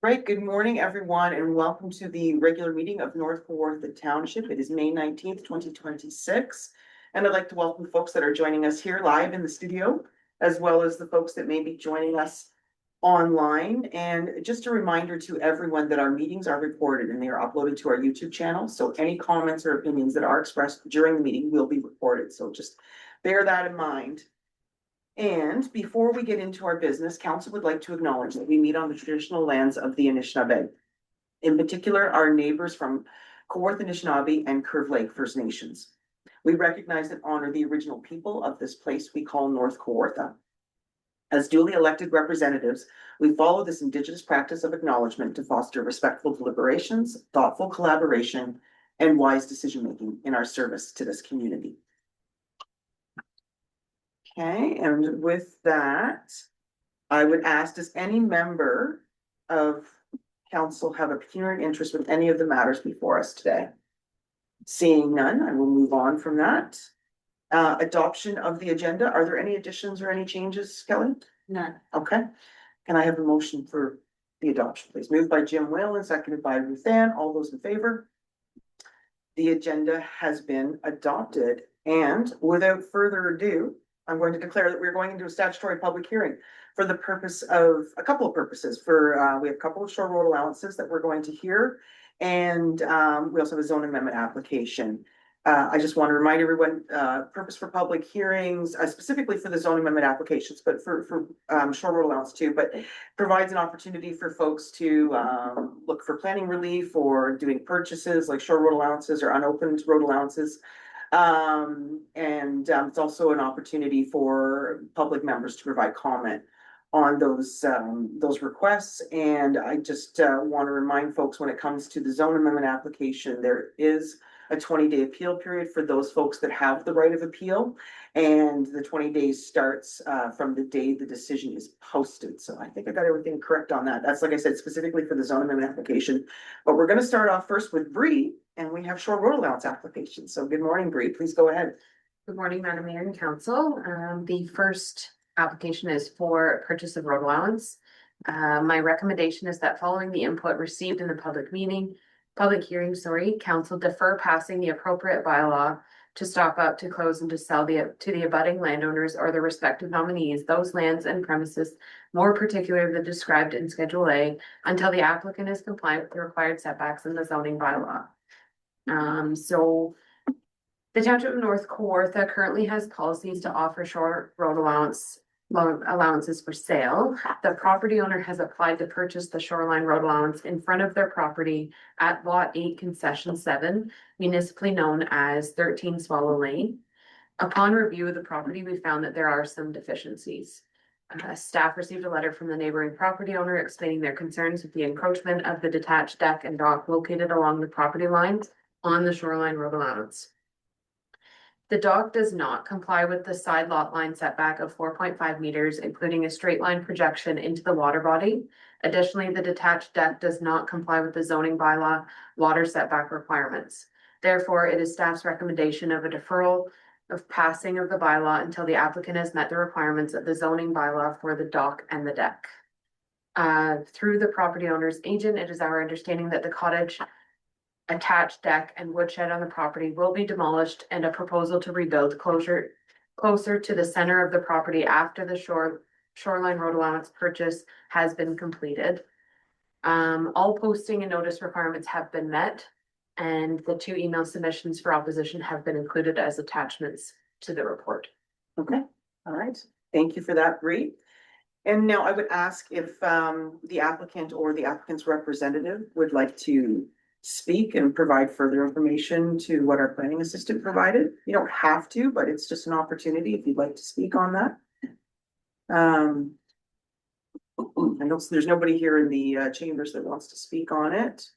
Right, good morning, everyone, and welcome to the regular meeting of North Kawartha Township. It is May 19th, 2026. And I'd like to welcome folks that are joining us here live in the studio, as well as the folks that may be joining us online. And just a reminder to everyone that our meetings are recorded and they are uploaded to our YouTube channel. So any comments or opinions that are expressed during the meeting will be recorded. So just bear that in mind. And before we get into our business, council would like to acknowledge that we meet on the traditional lands of the Anishinaabe. In particular, our neighbors from Kawartha Anishinaabe and Curve Lake First Nations. We recognize and honor the original people of this place we call North Kawartha. As duly elected representatives, we follow this Indigenous practice of acknowledgement to foster respectful deliberations, thoughtful collaboration, and wise decision-making in our service to this community. Okay, and with that, I would ask, does any member of council have a pecuniary interest with any of the matters before us today? Seeing none, I will move on from that. Adoption of the agenda. Are there any additions or any changes, Kelly? None. Okay. Can I have a motion for the adoption, please? Moved by Jim Whalen, seconded by Ruth Ann. All those in favor? The agenda has been adopted. And without further ado, I'm going to declare that we're going into a statutory public hearing for the purpose of a couple of purposes. We have a couple of shore road allowances that we're going to hear, and we also have a zone amendment application. I just want to remind everyone, purpose for public hearings, specifically for the zone amendment applications, but for shore road allowance too, but provides an opportunity for folks to look for planning relief or doing purchases like shore road allowances or unopened road allowances. It's also an opportunity for public members to provide comment on those requests. And I just want to remind folks, when it comes to the zone amendment application, there is a 20-day appeal period for those folks that have the right of appeal. And the 20 days starts from the day the decision is posted. So I think I got everything correct on that. That's, like I said, specifically for the zone amendment application. But we're going to start off first with Bree, and we have shore road allowance application. So good morning, Bree. Please go ahead. Good morning, Madam Mayor and Council. The first application is for purchase of road allowance. My recommendation is that following the input received in the public hearing, council defer passing the appropriate bylaw to stop up, to close, and to sell to the abutting landowners or the respective nominees those lands and premises more particularly than described in Schedule A until the applicant is compliant with the required setbacks in the zoning bylaw. So the Township of North Kawartha currently has policies to offer shore road allowances for sale. The property owner has applied to purchase the shoreline road allowance in front of their property at Lot 8 Concession 7, municipally known as 13 Swallow Lane. Upon review of the property, we found that there are some deficiencies. Staff received a letter from the neighboring property owner explaining their concerns with the encroachment of the detached deck and dock located along the property lines on the shoreline road allowance. The dock does not comply with the side lot line setback of 4.5 meters, including a straight line projection into the water body. Additionally, the detached deck does not comply with the zoning bylaw water setback requirements. Therefore, it is staff's recommendation of a deferral of passing of the bylaw until the applicant has met the requirements of the zoning bylaw for the dock and the deck. Through the property owner's agent, it is our understanding that the cottage, attached deck, and woodshed on the property will be demolished, and a proposal to rebuild closer to the center of the property after the shoreline road allowance purchase has been completed. All posting and notice requirements have been met, and the 2 email submissions for opposition have been included as attachments to the report. Okay, all right. Thank you for that, Bree. And now I would ask if the applicant or the applicant's representative would like to speak and provide further information to what our planning assistant provided. You don't have to, but it's just an opportunity if you'd like to speak on that. I know there's nobody here in the chambers that wants to speak on it.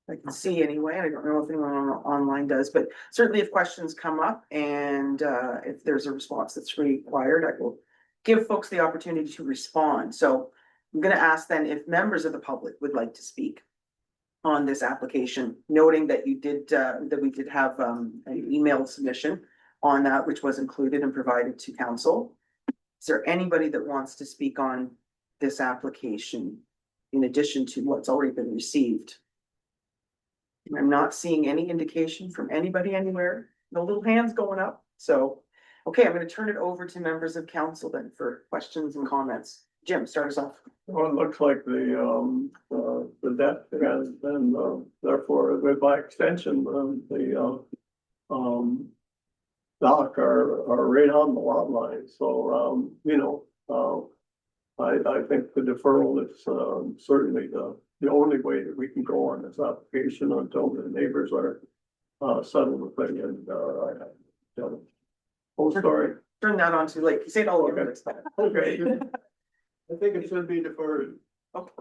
I can see anyway. I don't know if anyone online does, but certainly if questions come up and if there's a response that's required, I will give folks the opportunity to respond. So I'm going to ask then if members of the public would like to speak on this application, noting that you did that we did have an email submission on that, which was included and provided to council. Is there anybody that wants to speak on this application in addition to what's already been received? I'm not seeing any indication from anybody anywhere, no little hands going up, so, okay, I'm gonna turn it over to members of council then for questions and comments. Jim, start us off. Well, it looks like the debt has been, therefore, by extension, dock are right on the lot line, so, I think the deferral is, certainly the only way that we can go on this application until the neighbors are, settled with it and, oh, sorry, Turn that on to like, say it all over. Okay. It's fine. okay. I think it should be deferred. Got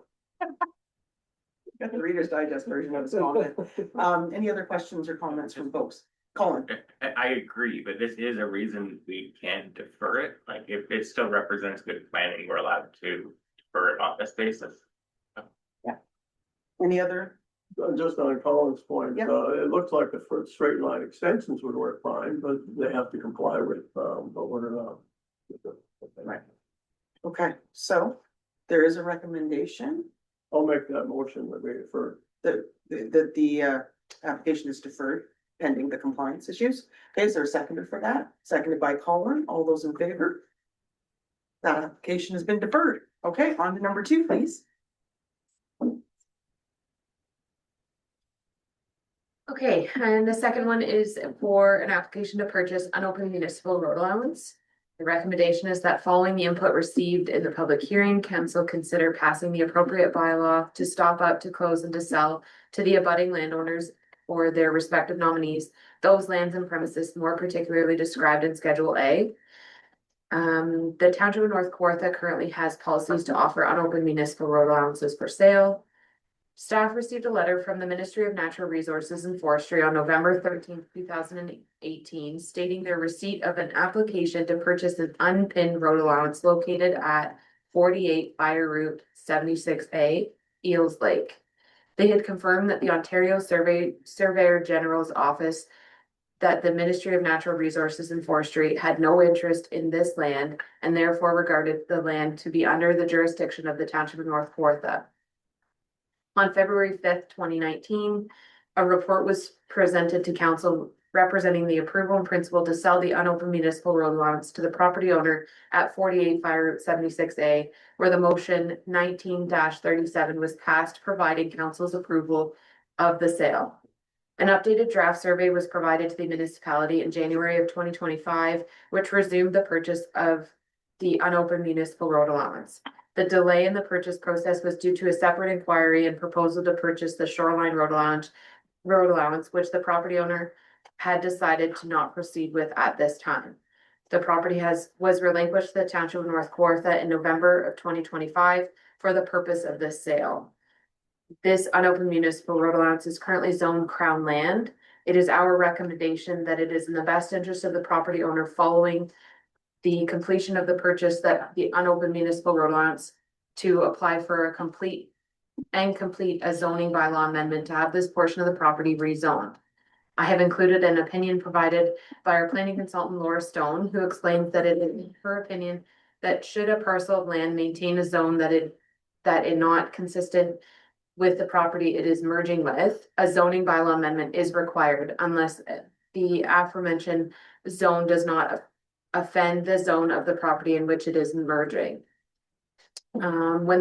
the Reader's Digest version of this comment. Any other questions or comments from folks? Colin? I agree, but this is a reason we can defer it. Like, if it still represents good planning, we're allowed to defer it on this basis. Any other? Just on Colin's point, Yep. It looks like the first straight line extensions would work fine, but they have to comply with, but we're not. Right. Okay, so there is a recommendation I'll make that motion that we defer. that the application is deferred pending the compliance issues. Okay, is there a seconder for that? Seconded by Colin. All those in favor? That application has been deferred. Okay, on to number 2, please. Okay, and the second one is for an application to purchase unopened municipal road allowance. The recommendation is that following the input received in the public hearing, council consider passing the appropriate bylaw to stop up, to close, and to sell to the abutting landowners or their respective nominees those lands and premises more particularly described in Schedule A. The Township of North Kawartha currently has policies to offer unopened municipal road allowances for sale. Staff received a letter from the Ministry of Natural Resources and Forestry on November 13th, 2018, stating their receipt of an application to purchase an unpinned road allowance located at 48 Fire Route 76A, Eels Lake. They had confirmed that the Ontario Surveyor General's Office, that the Ministry of Natural Resources and Forestry had no interest in this land and therefore regarded the land to be under the jurisdiction of the Township of North Kawartha. On February 5th, 2019, a report was presented to council representing the approval in principle to sell the unopened municipal road allowance to the property owner at 48 Fire Route 76A, where the motion 19-37 was passed, providing council's approval of the sale. An updated draft survey was provided to the municipality in January of 2025, which resumed the purchase of the unopened municipal road allowance. The delay in the purchase process was due to a separate inquiry and proposal to purchase the shoreline road allowance, which the property owner had decided to not proceed with at this time. The property was relinquished to the Township of North Kawartha in November of 2025 for the purpose of this sale. This unopened municipal road allowance is currently zoned Crown land. It is our recommendation that it is in the best interest of the property owner following the completion of the purchase that the unopened municipal road allowance to apply for a complete a zoning bylaw amendment to have this portion of the property rezoned. I have included an opinion provided by our planning consultant Laura Stone, who explains that it is her opinion that should a parcel of land maintain a zone that is not consistent with the property it is merging with, a zoning bylaw amendment is required unless the aforementioned zone does not offend the zone of the property in which it is merging. When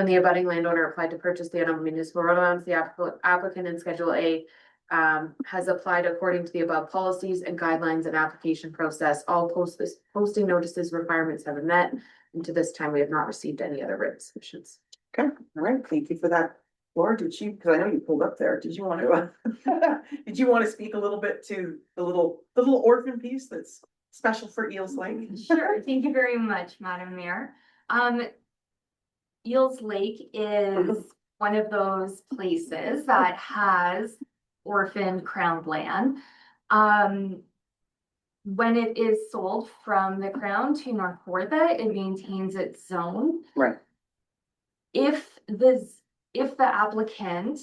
the abutting landowner applied to purchase the unopened municipal road allowance, the applicant in Schedule A has applied according to the above policies and guidelines and application process. All posting notices requirements have been met, and to this time we have not received any other written submissions. Okay, all right, thank you for that. Laura, did you, because I know you pulled up there, did you want to speak a little bit to the little orphan piece that's special for Eels Lake? Sure, thank you very much, Madam Mayor. Eels Lake is one of those places that has orphaned crown land. When it is sold from the Crown to North Kawartha, it maintains its zone. Right. If if the applicant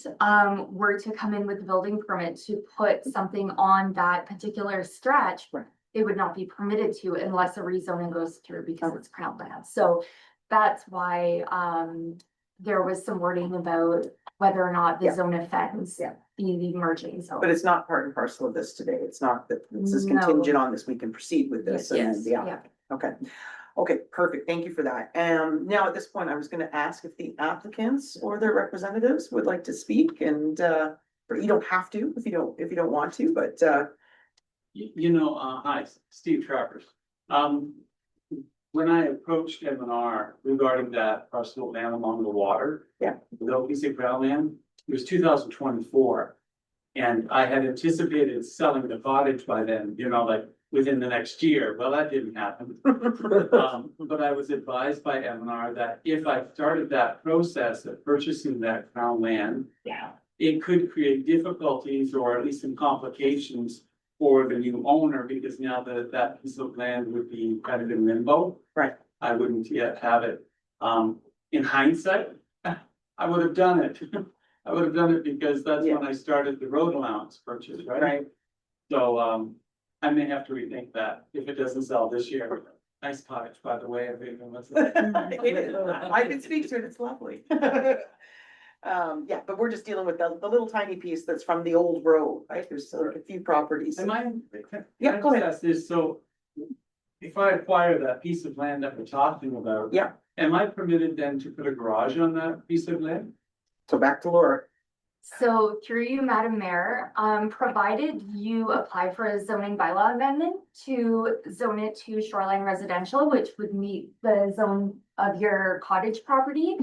were to come in with a building permit to put something on that particular stretch, Right. they would not be permitted to unless a rezoning goes through because it's crown land. So that's why there was some wording about whether or not the Yeah. zone offends Yeah. the merging But zone. it's not part and parcel of this today. It's not that this is No. contingent on this. We can proceed with this. and then Yes, the yeah. applicant. Okay. Okay, perfect. Thank you for that. Now at this point, I was gonna ask if the applicants or their representatives would like to speak and, or you don't have to if you don't want to, but, Hi, Steve Travers. When I approached M&R regarding that parcel of land along the water. Yeah. The OPC ground land, it was 2024. And I had anticipated selling the cottage by then, like within the next year. Well, that didn't happen. But I was advised by M&R that if I started that process of purchasing that crown land, yeah, it could create difficulties or at least some complications for the new owner, because now that piece of land would be kind of in limbo. Right. I wouldn't yet have it. In hindsight, I would have done it. I would have done it because that's when I started the road allowance purchase, right? right. So, I may have to rethink that if it doesn't sell this year. Nice cottage, by the way, It is. I can speak to it. It's lovely. Yeah, but we're just dealing with the little tiny piece that's from the old road, right? There's like a few properties. Am I? Yeah, go ahead. Ask this, so if I acquire that piece of land that we're talking about. Yeah. Am I permitted then to put a garage on that piece of land? So back to Laura. So through you, Madam Mayor, provided you apply for a zoning bylaw amendment to zone it to shoreline residential, which would meet the zone of your cottage property,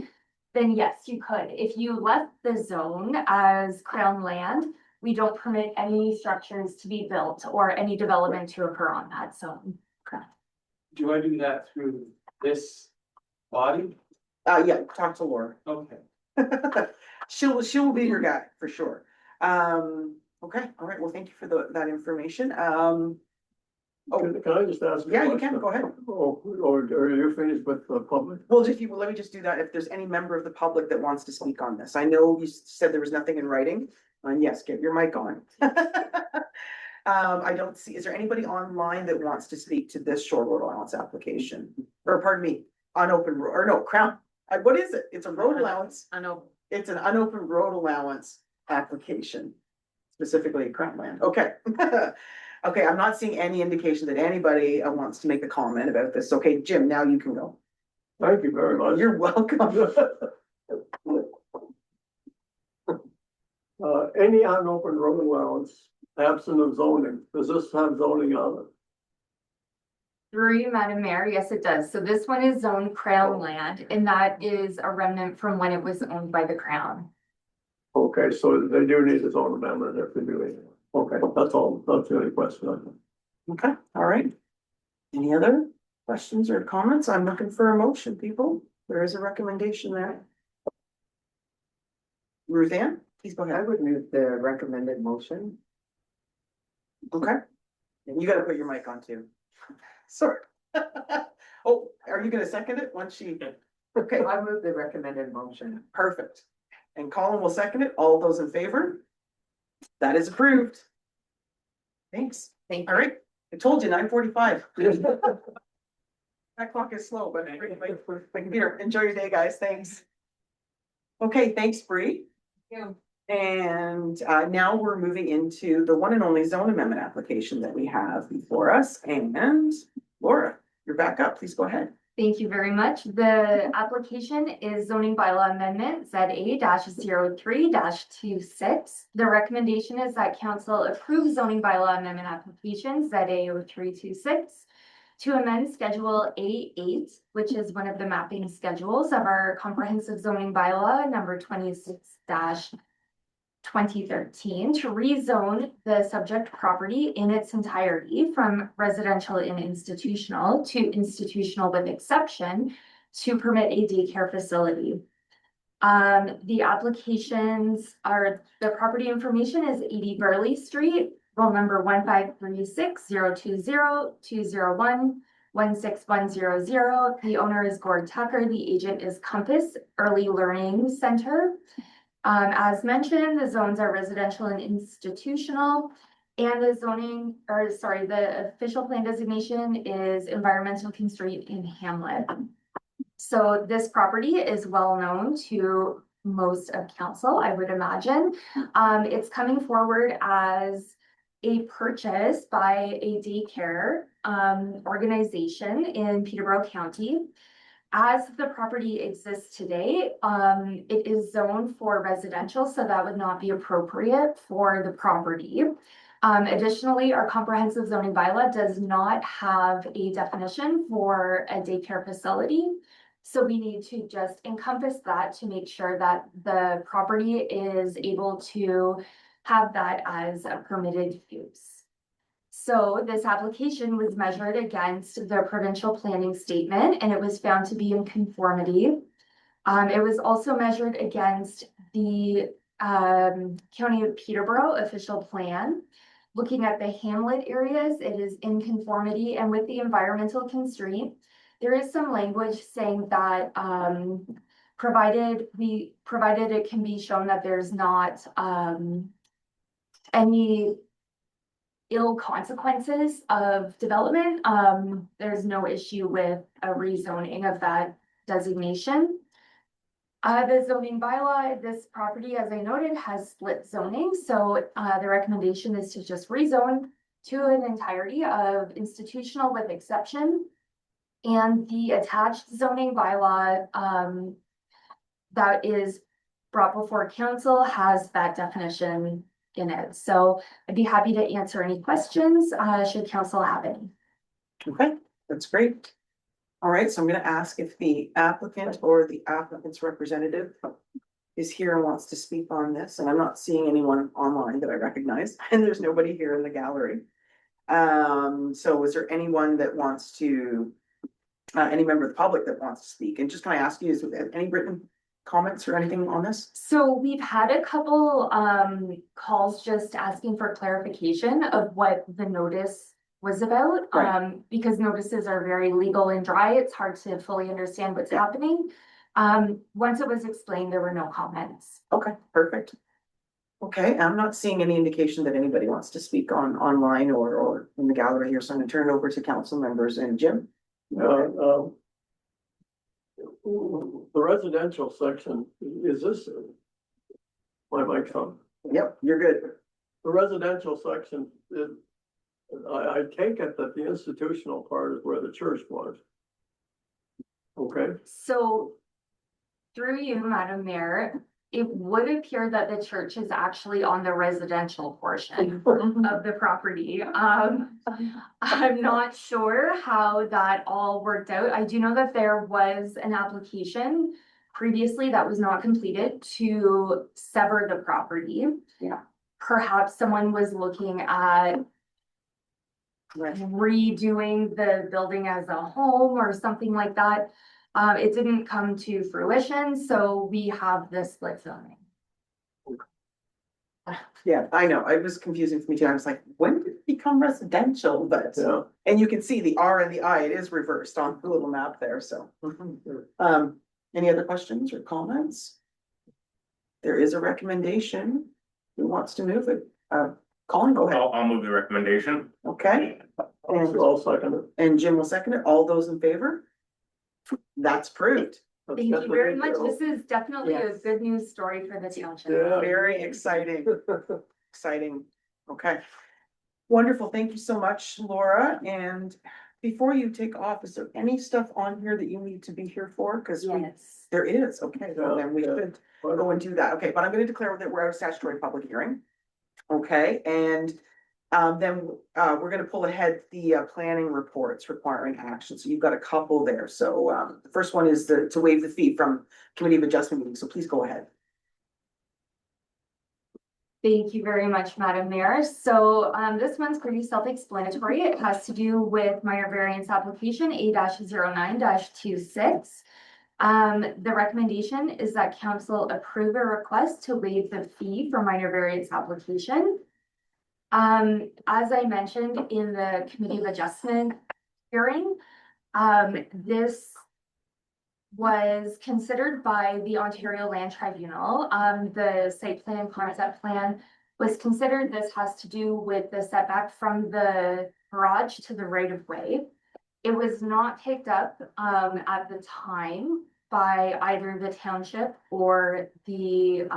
then yes, you could. If you left the zone as crown land, we don't permit any structures to be built or any development to occur on that zone. Do I do that through this body? Yeah, talk to Laura. Okay. She'll be your guy for sure. Okay, all right. Well, thank you for that information. Can I just ask? Yeah, you can, go ahead. Or are you finished with the public? Well, let me just do that. If there's any member of the public that wants to speak on this, I know you said there was nothing in writing. And yes, get your mic on. I don't see, is there anybody online that wants to speak to this shore road allowance application? Or pardon me, unopened, or no, crown, what is it? It's a road allowance. I know. It's an unopened road allowance application, specifically crown land. Okay. Okay, I'm not seeing any indication that anybody wants to make a comment about this. Okay, Jim, now you can go. Thank you very much. You're welcome. Any unopened road allowance, absent of zoning, does this have zoning on it? Through you, Madam Mayor, yes, it does. So this one is zoned crown land, and that is a remnant from when it was owned by the crown. Okay, so they do need a zone amendment if they do it. Okay, that's all, that's the only question I have. Okay, all right. Any other questions or comments? I'm looking for a motion, people. There is a recommendation there. Ruth Ann, please go I ahead. would move the recommended motion. Okay. And you gotta put your mic on too. Sorry. Oh, are you gonna second it once she? Okay, I move the recommended motion. perfect. And Colin will second it. All those in favor? That is approved. Thanks. Thank All you. right. I told you 9:45. That clock is slow, but my computer, enjoy your day, guys. Thanks. Okay, thanks, Bree. And now we're moving into the one and only zone amendment application that we have before us. And Laura, you're back up. Please go ahead. Thank you very much. The application is zoning bylaw amendment ZA-03-26. The recommendation is that council approve zoning bylaw amendment application ZA-0326 to amend Schedule A8, which is one of the mapping schedules of our comprehensive zoning bylaw number 26-2013 to rezone the subject property in its entirety from residential and institutional to institutional with exception to permit a daycare facility. The applications are, the property information is 80 Burley Street, roll number 1536020-201, 16100. The owner is Gord Tucker. The agent is Compass Early Learning Center. As mentioned, the zones are residential and institutional. And the official plan designation is environmental constraint in Hamlet. So this property is well known to most of council, I would imagine. It's coming forward as a purchase by a daycare organization in Peterborough County. As the property exists today, it is zoned for residential, so that would not be appropriate for the property. Additionally, our comprehensive zoning bylaw does not have a definition for a daycare facility. So we need to just encompass that to make sure that the property is able to have that as a permitted use. So this application was measured against the provincial planning statement and it was found to be in conformity. It was also measured against the County of Peterborough official plan. Looking at the hamlet areas, it is in conformity, and with the environmental constraint, there is some language saying that provided it can be shown that there's not any ill consequences of development, there's no issue with a rezoning of that designation. The zoning bylaw, this property, as I noted, has split zoning, so the recommendation is to just rezone to an entirety of institutional with exception. And the attached zoning bylaw that is brought before council has that definition in it. So I'd be happy to answer any questions, should council have any. Okay, that's great. All right, so I'm gonna ask if the applicant or the applicant's representative is here and wants to speak on this, and I'm not seeing anyone online that I recognize, and there's nobody here in the gallery. So is there anyone that wants to, any member of the public that wants to speak? And just can I ask you, is there any written comments or anything on this? So we've had a couple calls just asking for clarification of what the notice was about. Right. Because notices are very legal and dry, it's hard to fully understand what's happening. Once it was explained, there were no comments. Okay, perfect. Okay, I'm not seeing any indication that anybody wants to speak online or in the gallery here, so I'm gonna turn it over to council members and Jim. The residential section, is this? My mic's on. Yep, you're good. The residential section, I take it that the institutional part is where the church was. Okay, So through you, Madam Mayor, it would appear that the church is actually on the residential portion of the property. I'm not sure how that all worked out. I do know that there was an application previously that was not completed to sever the property. Yeah. Perhaps someone was looking at redoing the building as a home or something like that. It didn't come to fruition, so we have this split zoning. Yeah, I know, it was confusing for me too. I was like, when did it become residential? But, yeah. and you can see the R and the I, it is reversed on the little map there, so. Any other questions or comments? There is a recommendation. Who wants to move it? Colin, go ahead. I'll move the recommendation. Okay, I'll second it. and Jim will second it. All those in favor? That's approved. Thank you very much. This is definitely a Yes. good news story for the township. Yeah. Very exciting, exciting. Okay. Wonderful. Thank you so much, Laura. And before you take off, is there any stuff on here that you need to be here for? Because Yes. there is. Okay, well then we Yeah. could go and do that. Okay, but I'm gonna declare that we're out of statutory public hearing. Okay, and then we're gonna pull ahead the planning reports requiring action. So you've got a couple there. So the first one is to waive the fee from Committee of Adjustment meeting. So please go ahead. Thank you very much, Madam Mayor. So this one's pretty self-explanatory. It has to do with minor variance application A-09-26. The recommendation is that council approve a request to waive the fee for minor variance application. As I mentioned in the Committee of Adjustment hearing, This was considered by the Ontario Land Tribunal. The site plan concept plan was considered. This has to do with the setback from the garage to the right of way. It was not picked up at the time by either the township or the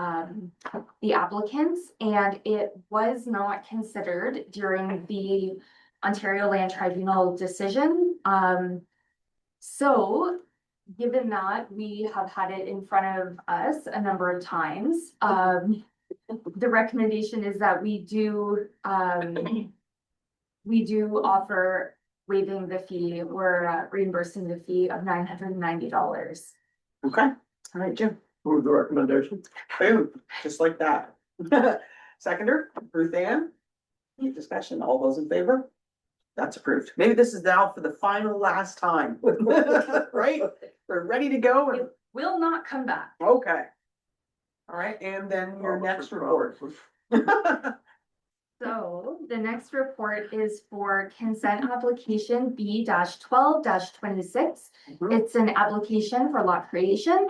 applicants, and it was not considered during the Ontario Land Tribunal decision. So given that we have had it in front of us a number of times, the recommendation is that we do offer waiving the fee or reimbursing the fee of $990. Okay, all right, Jim. Move the recommendation. Boom, just like that. Seconder, Ruth Ann. Any discussion? All those in favor? That's approved. Maybe this is now for the final last time. Right? We're ready to go. and- Will not come back. Okay. All right, and then your next report. So the next report is for consent application B-12-26. It's an application for lot creation.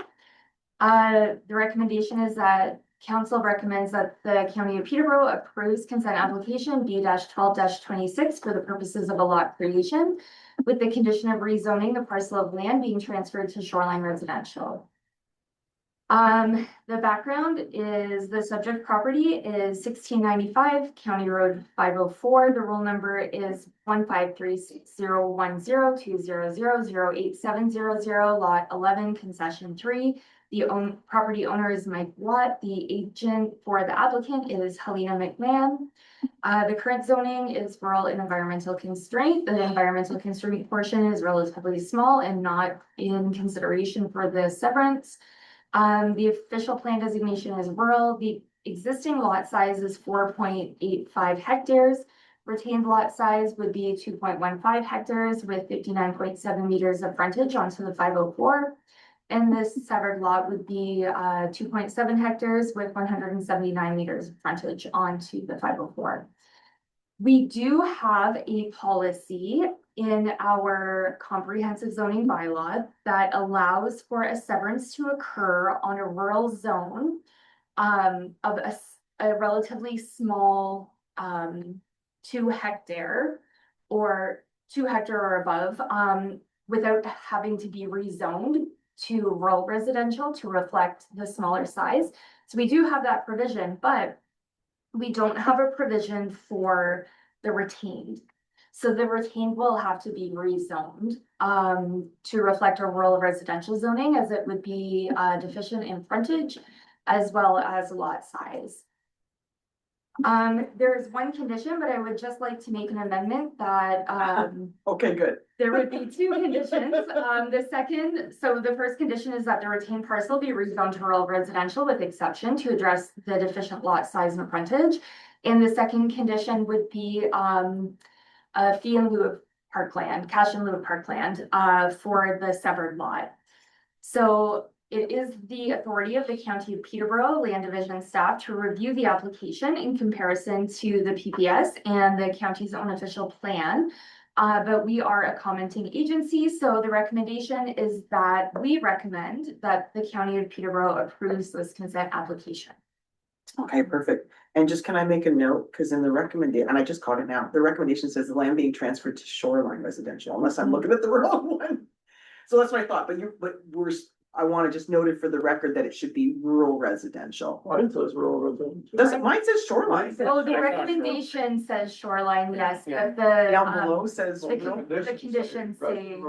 The recommendation is that council recommends that the County of Peterborough approves consent application B-12-26 for the purposes of a lot creation, with the condition of rezoning the parcel of land being transferred to shoreline residential. The background is the subject property is 1695 County Road 504. The roll number is 153-010-200-08700, lot 11, concession 3. The property owner is Mike Watt. The agent for the applicant is Helena McMahon. The current zoning is rural and environmental constraint. The environmental constraint portion is relatively small and not in consideration for the severance. The official plan designation is rural. The existing lot size is 4.85 hectares. Retained lot size would be 2.15 hectares with 59.7 meters of frontage onto the 504. And this severed lot would be 2.7 hectares with 179 meters of frontage onto the 504. We do have a policy in our comprehensive zoning bylaw that allows for a severance to occur on a rural zone of a relatively small 2 hectare or above without having to be rezoned to rural residential to reflect the smaller size. So we do have that provision, but we don't have a provision for the retained. So the retained will have to be rezoned to reflect a rural residential zoning, as it would be deficient in frontage as well as lot size. There is one condition, but I would just like to make an amendment that Okay, good. there would be 2 conditions. The first condition is that the retained parcel be rezoned to rural residential with exception to address the deficient lot size and frontage. And the second condition would be a fee in lieu of parkland, cash in lieu of parkland for the severed lot. So it is the authority of the County of Peterborough Land Division staff to review the application in comparison to the PPS and the county's own official plan. But we are a commenting agency, so the recommendation is that we recommend that the County of Peterborough approves this consent application. Okay, perfect. And just can I make a note, because in the recommendation, and I just caught it now, the recommendation says the land being transferred to shoreline residential, unless I'm looking at the wrong one. So that's what I thought, I want to just note it for the record that it should be rural residential. Mine says rural residential. Does it, mine says shoreline. Oh, the recommendation says shoreline, yes, but the Down below says. the rural. conditions say-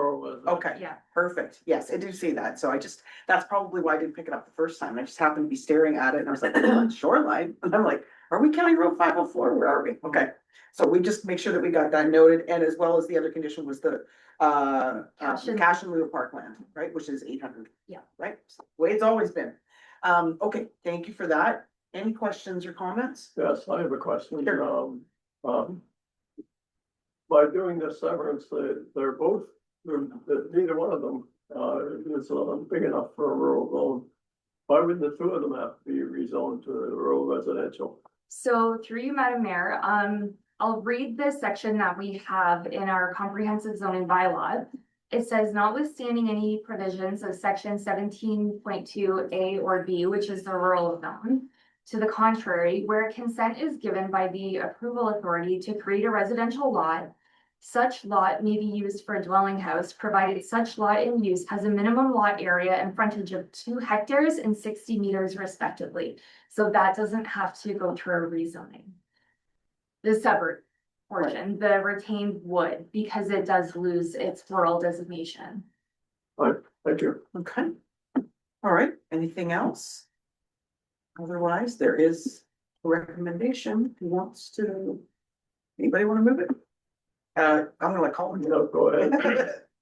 Okay. yeah. Perfect. Yes, I do see that. So that's probably why I didn't pick it up the first time. I just happened to be staring at it and I was like, oh, shoreline. And I'm like, are we County Road 504? Where are we? Okay. So we just make sure that we got that noted, and as well as the other condition was the cash in lieu of parkland, right, which is 800. Yeah. Right, the way it's always been. Okay, thank you for that. Any questions or comments? Yes, I have a question. Sure. By doing this severance, they're both, neither one of them is big enough for a rural zone. Why would the 2 of them have to be rezoned to rural residential? So through you, Madam Mayor, I'll read this section that we have in our comprehensive zoning bylaw. it says notwithstanding any provisions of section 17.2 A or B, which is the rural zone. To the contrary, where consent is given by the approval authority to create a residential lot, such lot may be used for a dwelling house, provided such lot in use has a minimum lot area and frontage of 2 hectares and 60 meters respectively. So that doesn't have to go through a rezoning. The separate portion, the retained would, because it does lose its rural designation. Thank you. Okay. All right, anything else? Otherwise, there is a recommendation. Who wants to? Anybody want to move it? I'm gonna let Colin. No, go ahead.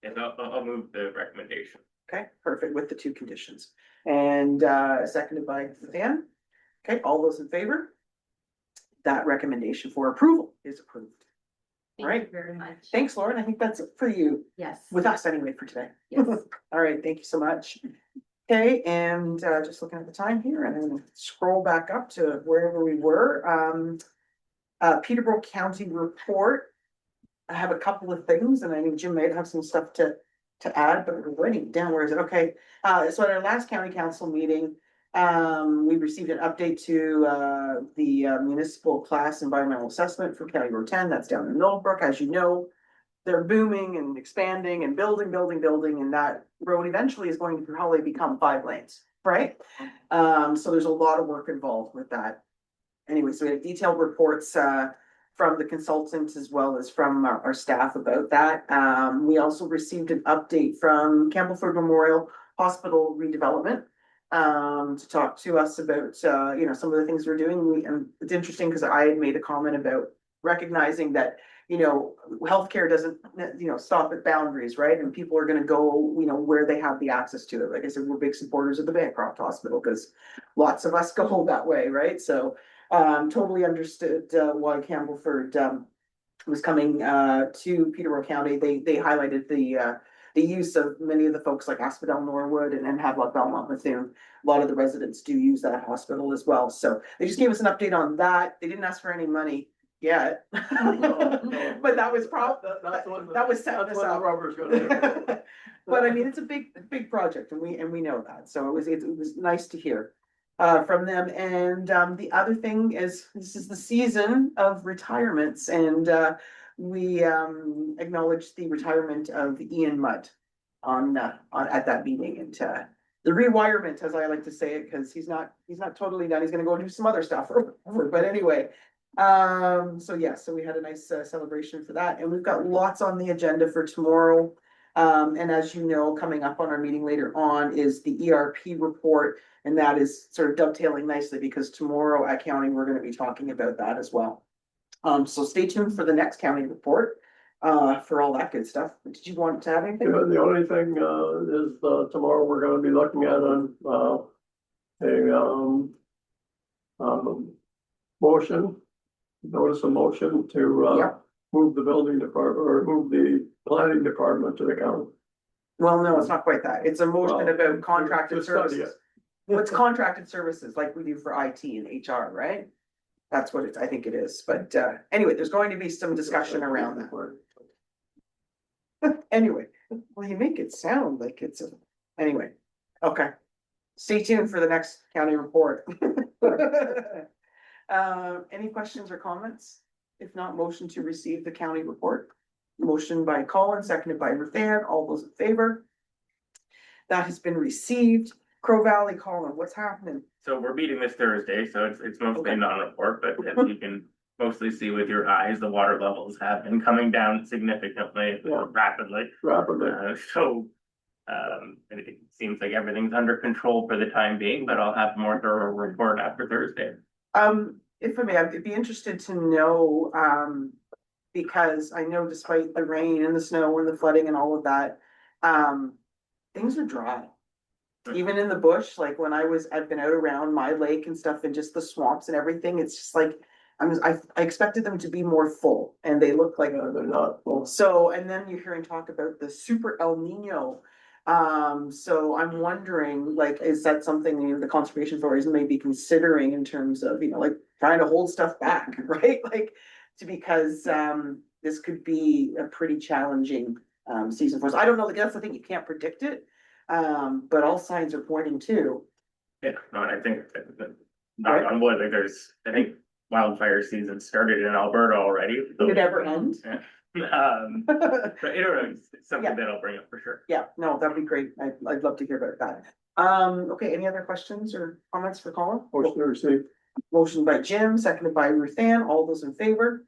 Yes, I'll move the recommendation. Okay, perfect, with the 2 conditions. And seconded by Dan. Okay, all those in favor? That recommendation for approval is approved. Thank Right. you very much. Thanks, Lauren. I think that's it for you, Yes. with us anyway for today. Yes. All right, thank you so much. Okay, and just looking at the time here and then scroll back up to wherever we were. Peterborough County report. I have a couple of things and I think Jim might have some stuff to add, but we're writing it down. Where is it? Okay, so at our last county council meeting, we received an update to the municipal class environmental assessment for County Road 10. That's down in Millbrook, as you know. They're booming and expanding and building, and that road eventually is going to probably become 5 lanes, right? So there's a lot of work involved with that. Anyway, so we have detailed reports from the consultants as well as from our staff about that. We also received an update from Campbellford Memorial Hospital redevelopment to talk to us about some of the things we're doing. And it's interesting because I had made a comment about recognizing that healthcare doesn't stop at boundaries, right? And people are going to go where they have the access to it. Like I said, we're big supporters of the Bancroft Hospital because lots of us go that way, right? So totally understood why Campbellford was coming to Peterborough County. They highlighted the use of many of the folks like Asphodel, Norwood, and Havelock, Belmont, Methuen. A lot of the residents do use that hospital as well. So they just gave us an update on that. They didn't ask for any money yet, No. but that was that was setting That's us when the up. rubber's gonna hit. But I mean, it's a big project, and we know that. So it was nice to hear from them. And the other thing is, this is the season of retirements, and we acknowledged the retirement of Ian Mudd on at that meeting, and the rewirement, as I like to say it, because he's not totally done. He's going to go do some other stuff or whatever. But anyway, so yeah, so we had a nice celebration for that, and we've got lots on the agenda for tomorrow. And as you know, coming up on our meeting later on is the ERP report, and that is sort of dovetailing nicely because tomorrow at county, we're going to be talking about that as well. So stay tuned for the next county report, for all that good stuff. Did you want to add anything? The only thing is tomorrow we're gonna be looking at a motion, notice a motion to Yep. move the building department or move the planning department to the county. Well, no, it's not quite that. It's a motion Well, about contracted to study services. What's contracted services like we do for IT and HR, right? That's what I think it is. But anyway, there's going to be some discussion around that. Anyway, well, you make it sound like it's anyway, okay. Stay tuned for the next county report. Any questions or comments? If not, motion to receive the county report. Motion by Colin, seconded by Ruthann. All those in favor? That has been received. Crowe Valley, Colin, what's happening? So we're meeting this Thursday, so it's mostly Okay. a non-report, but as you can mostly see with your eyes, the water levels have been coming down significantly, Yeah. rapidly. Rapidly. And it seems like everything's under control for the time being, but I'll have more thorough report after Thursday. If I may, I'd be interested to know, because I know despite the rain and the snow and the flooding and all of that, things are dry. Even in the bush, like when I've been out around my lake and stuff and just the swamps and everything, it's just like, I expected them to be more full and they look like. They're not. Well, So, and then you're hearing talk about the super El Nino. So I'm wondering, like, is that something the conservation authorities may be considering in terms of, like trying to hold stuff back, right? Like, because this could be a pretty challenging season for us. I don't know, that's the thing, you can't predict it. But all signs are pointing to. Yeah, no, and I think knock on wood, like I think wildfire season started in Alberta already. Did it ever end? Yeah. But it's something Yeah. that I'll bring up for sure. Yeah, no, that'd be great. I'd love to hear about that. Okay, any other questions or comments for Colin? Motion to receive. Motion by Jim, seconded by Ruth Ann. All those in favor?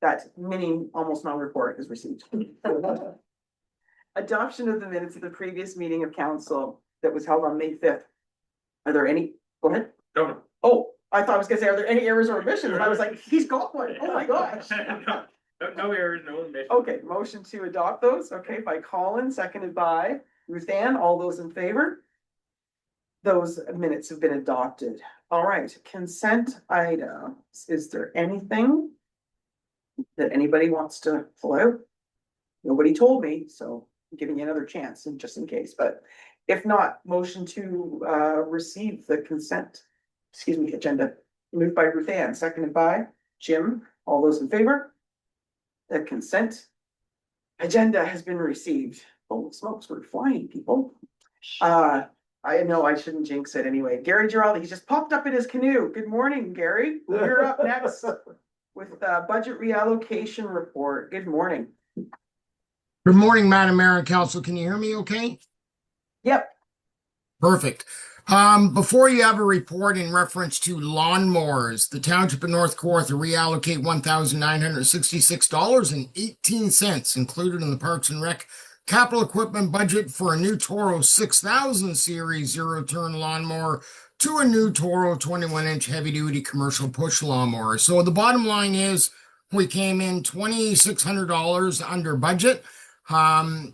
That mini almost non-report is received. Adoption of the minutes of the previous meeting of council that was held on May 5th. Are there any? Go ahead. Don't. Oh, I thought I was gonna say, are there any errors or omissions? And I was like, he's got one. Oh my gosh. No errors, no omissions. Okay, motion to adopt those. Okay, by Colin, seconded by Ruth Ann. All those in favor? Those minutes have been adopted. All right, consent items. Is there anything that anybody wants to pull out? Nobody told me, so I'm giving you another chance and just in case, but if not, motion to receive the consent, agenda. Moved by Ruth Ann, seconded by Jim. All those in favor? The consent agenda has been received. Holy smokes, we're flying, people. I know I shouldn't jinx it anyway. Gary Giraldi, he just popped up in his canoe. Good morning, Gary. You're up next with budget reallocation report. Good morning. Good morning, Madam Mayor and Council. Can you hear me okay? Yep. Perfect. Before you have a report in reference to lawnmowers, the Township of North Kawartha reallocate $1,966.18 included in the Parks and Rec capital equipment budget for a new Toro 6000 series zero-turn lawnmower to a new Toro 21-inch heavy-duty commercial push lawnmower. So the bottom line is we came in $2,600 under budget.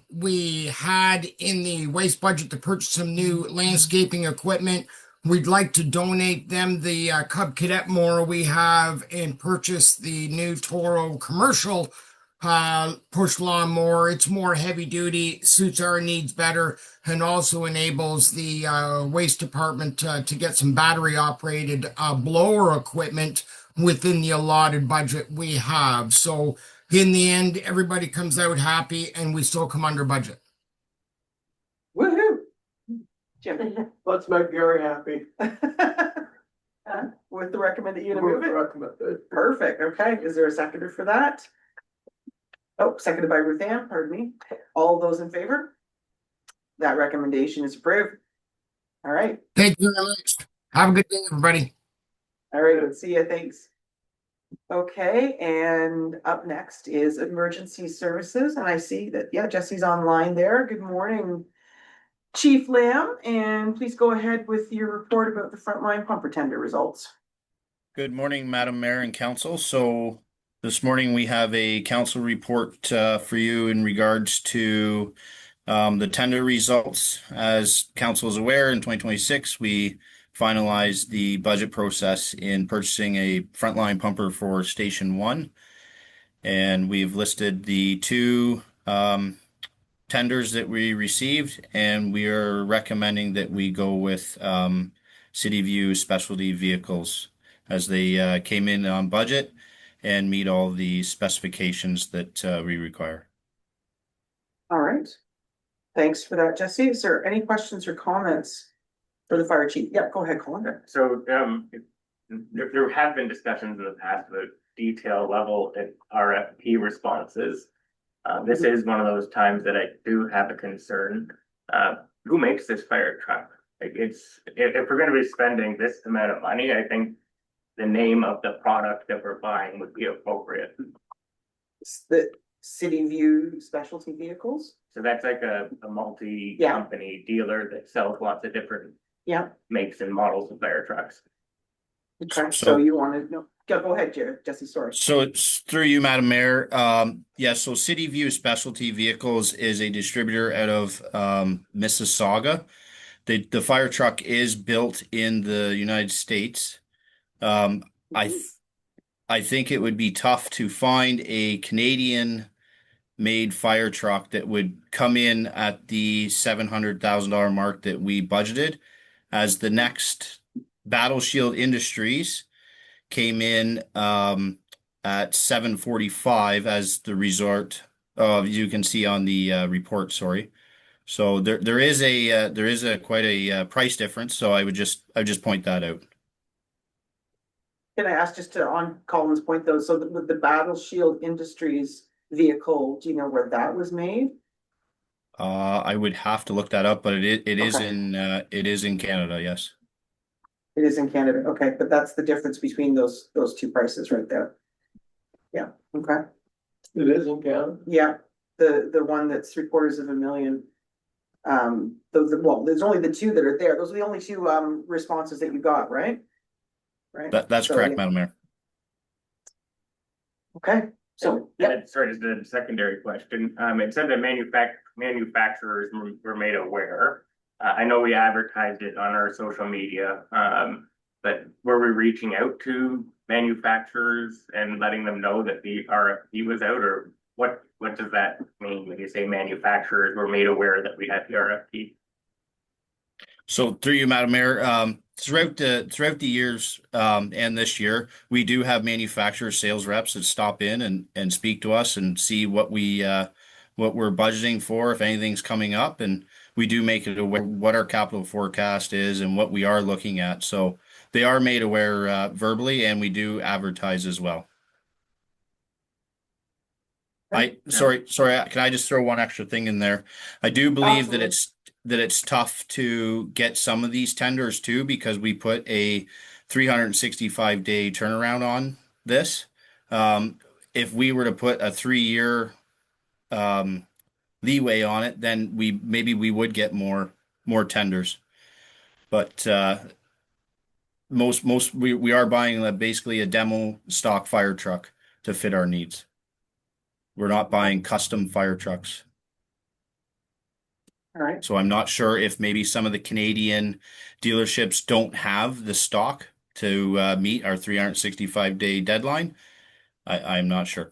We had in the waste budget to purchase some new landscaping equipment. We'd like to donate them the Cub Cadet mower we have and purchase the new Toro commercial push lawnmower. It's more heavy duty, suits our needs better, and also enables the waste department to get some battery operated blower equipment within the allotted budget we have. So in the end, everybody comes out happy and we still come under budget. Woohoo. Jim. Let's make Gary happy. With the recommended you to move it? Recommended. Perfect. Okay. Is there a seconder for that? Oh, seconded by Ruth Ann, pardon me. All those in favor? That recommendation is approved. All right. Thank you very much. Have a good day, everybody. All right. See you. Thanks. Okay, and up next is emergency services, and I see that, yeah, Jesse's online there. Good morning, Chief Lamb, and please go ahead with your report about the frontline pumper tender results. Good morning, Madam Mayor and Council. So this morning we have a council report for you in regards to the tender results. As council is aware, in 2026, we finalized the budget process in purchasing a frontline pumper for Station 1. And we've listed the two tenders that we received, and we are recommending that we go with City View Specialty Vehicles as they came in on budget and meet all the specifications that we require. All right. Thanks for that, Jesse. Is there any questions or comments for the fire chief? Yeah, go ahead, Colin. So, there have been discussions in the past about detail level and RFP responses. This is one of those times that I do have a concern. Who makes this fire truck? Like if we're gonna be spending this amount of money, I think the name of the product that we're buying would be appropriate. It's the City View Specialty Vehicles. So that's like a multi-company dealer that sells lots of different makes and models of fire trucks. Okay, so you wanted, no, go ahead, Jesse, sorry. So it's through you, Madam Mayor. So City View Specialty Vehicles is a distributor out of Mississauga. The fire truck is built in the United States. I think it would be tough to find a Canadian made fire truck that would come in at the $700,000 mark that we budgeted, as the next Battle Shield Industries came in at $745 as the resort You can see on the report, sorry. So there is a quite a price difference, so I would just point that out. Can I ask just to, on Colin's point though, so with the Battle Shield Industries vehicle, do you know where that was made? I would have to look that up, but it is Okay. it is in Canada, yes. It is in Canada, okay, but that's the difference between those two prices right there. Yeah, okay, It is in Canada. yeah, the one that's 750,000. Well, there's only the two that are there, those are the only two responses that you got, right? Right. That's So, correct, yeah. Madam Mayor. Okay, so, yeah, And sorry, just a secondary question. It said that manufacturers were made aware. I know we advertised it on our social media, but were we reaching out to manufacturers and letting them know that the RFP was out, or what does that mean when you say manufacturers were made aware that we had the RFP? So through you, Madam Mayor, throughout the years and this year, we do have manufacturer sales reps that stop in and speak to us and see what we're budgeting for, if anything's coming up, and we do make it aware what our capital forecast is and what we are looking at. So they are made aware verbally, and we do advertise as well. Sorry, can I just throw one extra thing in there? I do believe that it's tough to get some of these tenders too, because we put a 365-day turnaround on this. If we were to put a 3-year leeway on it, then we would get more tenders. But we are buying basically a demo stock fire truck to fit our needs. We're not buying custom fire trucks. all right, So I'm not sure if maybe some of the Canadian dealerships don't have the stock to meet our 365-day deadline. I'm not sure.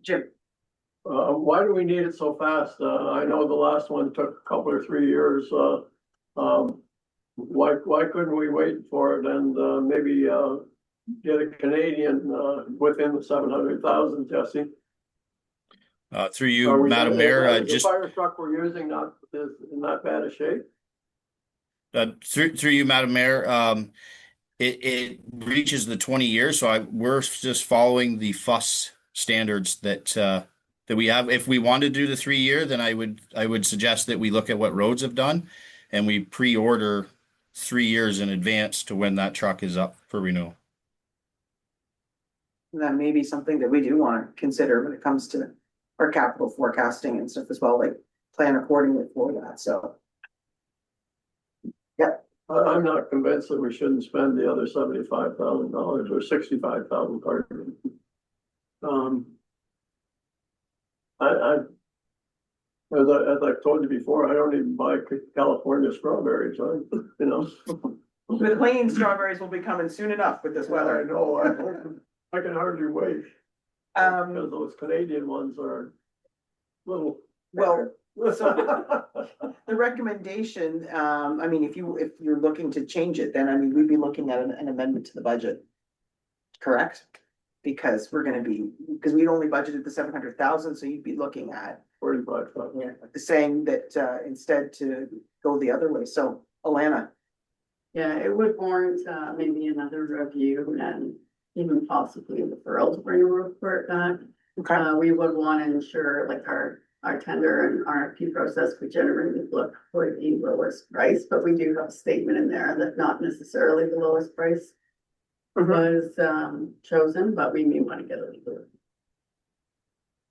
Jim. Why do we need it so fast? I know the last one took a couple or 3 years. Why couldn't we wait for it and maybe get a Canadian within the 700,000, Jesse? Through you, Madam Mayor, The fire truck we're using is in that bad a shape? Through you, Madam Mayor, it reaches the 20 years, so we're just following the FUS standards that we have. If we want to do the 3-year, then I would suggest that we look at what roads have done, and we pre-order 3 years in advance to when that truck is up for renewal. That may be something that we do want to consider when it comes to our capital forecasting and stuff as well, like plan accordingly for that, so. Yep. I'm not convinced that we shouldn't spend the other $75,000 or $65,000, pardon me. As I've told you before, I don't even buy California strawberries, you know. The plain strawberries will be coming soon enough with this I weather. know, I can hardly wait. Because those Canadian ones are little. Well, so the recommendation, I mean, if you're looking to change it, then I mean, we'd be looking at an amendment to the budget. Correct? Because because we'd only budgeted the 700,000, so you'd be looking at 45,000. saying that instead to go the other way. So, Alana. Yeah, it would warrant maybe another review and even possibly referral to bring a report back. Okay. We would want to ensure like our tender and RFP process, we generally look for the lowest price, but we do have a statement in there that not necessarily the lowest price was chosen, but we may want to get a little.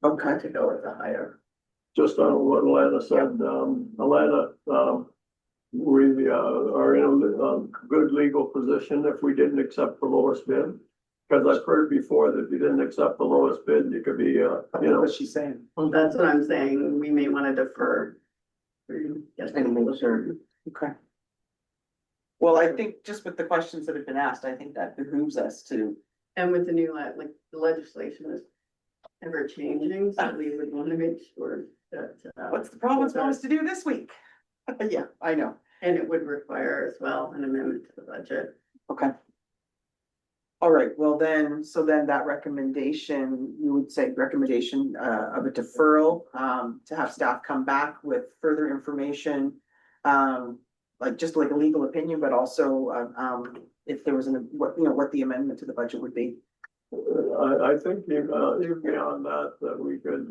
Okay. To go with the higher. Just on what Alana said, Alana, we are in a good legal position if we didn't accept the lowest bid. Because I've heard before that if you didn't accept the lowest bid, you could be, you know. What's she saying? Well, that's what I'm saying. We may want to defer. Okay. Well, I think just with the questions that have been asked, I think that behooves us to. And with the new, like the legislation is ever changing, so we would want to make sure that. What's the province want us to do this week? Yeah, I know. And it would require as well an amendment to the budget. Okay. All right, well then, so then that recommendation, you would say recommendation of a deferral, to have staff come back with further information. Like just like a legal opinion, but also if there was what the amendment to the budget would be. I think even beyond that we could,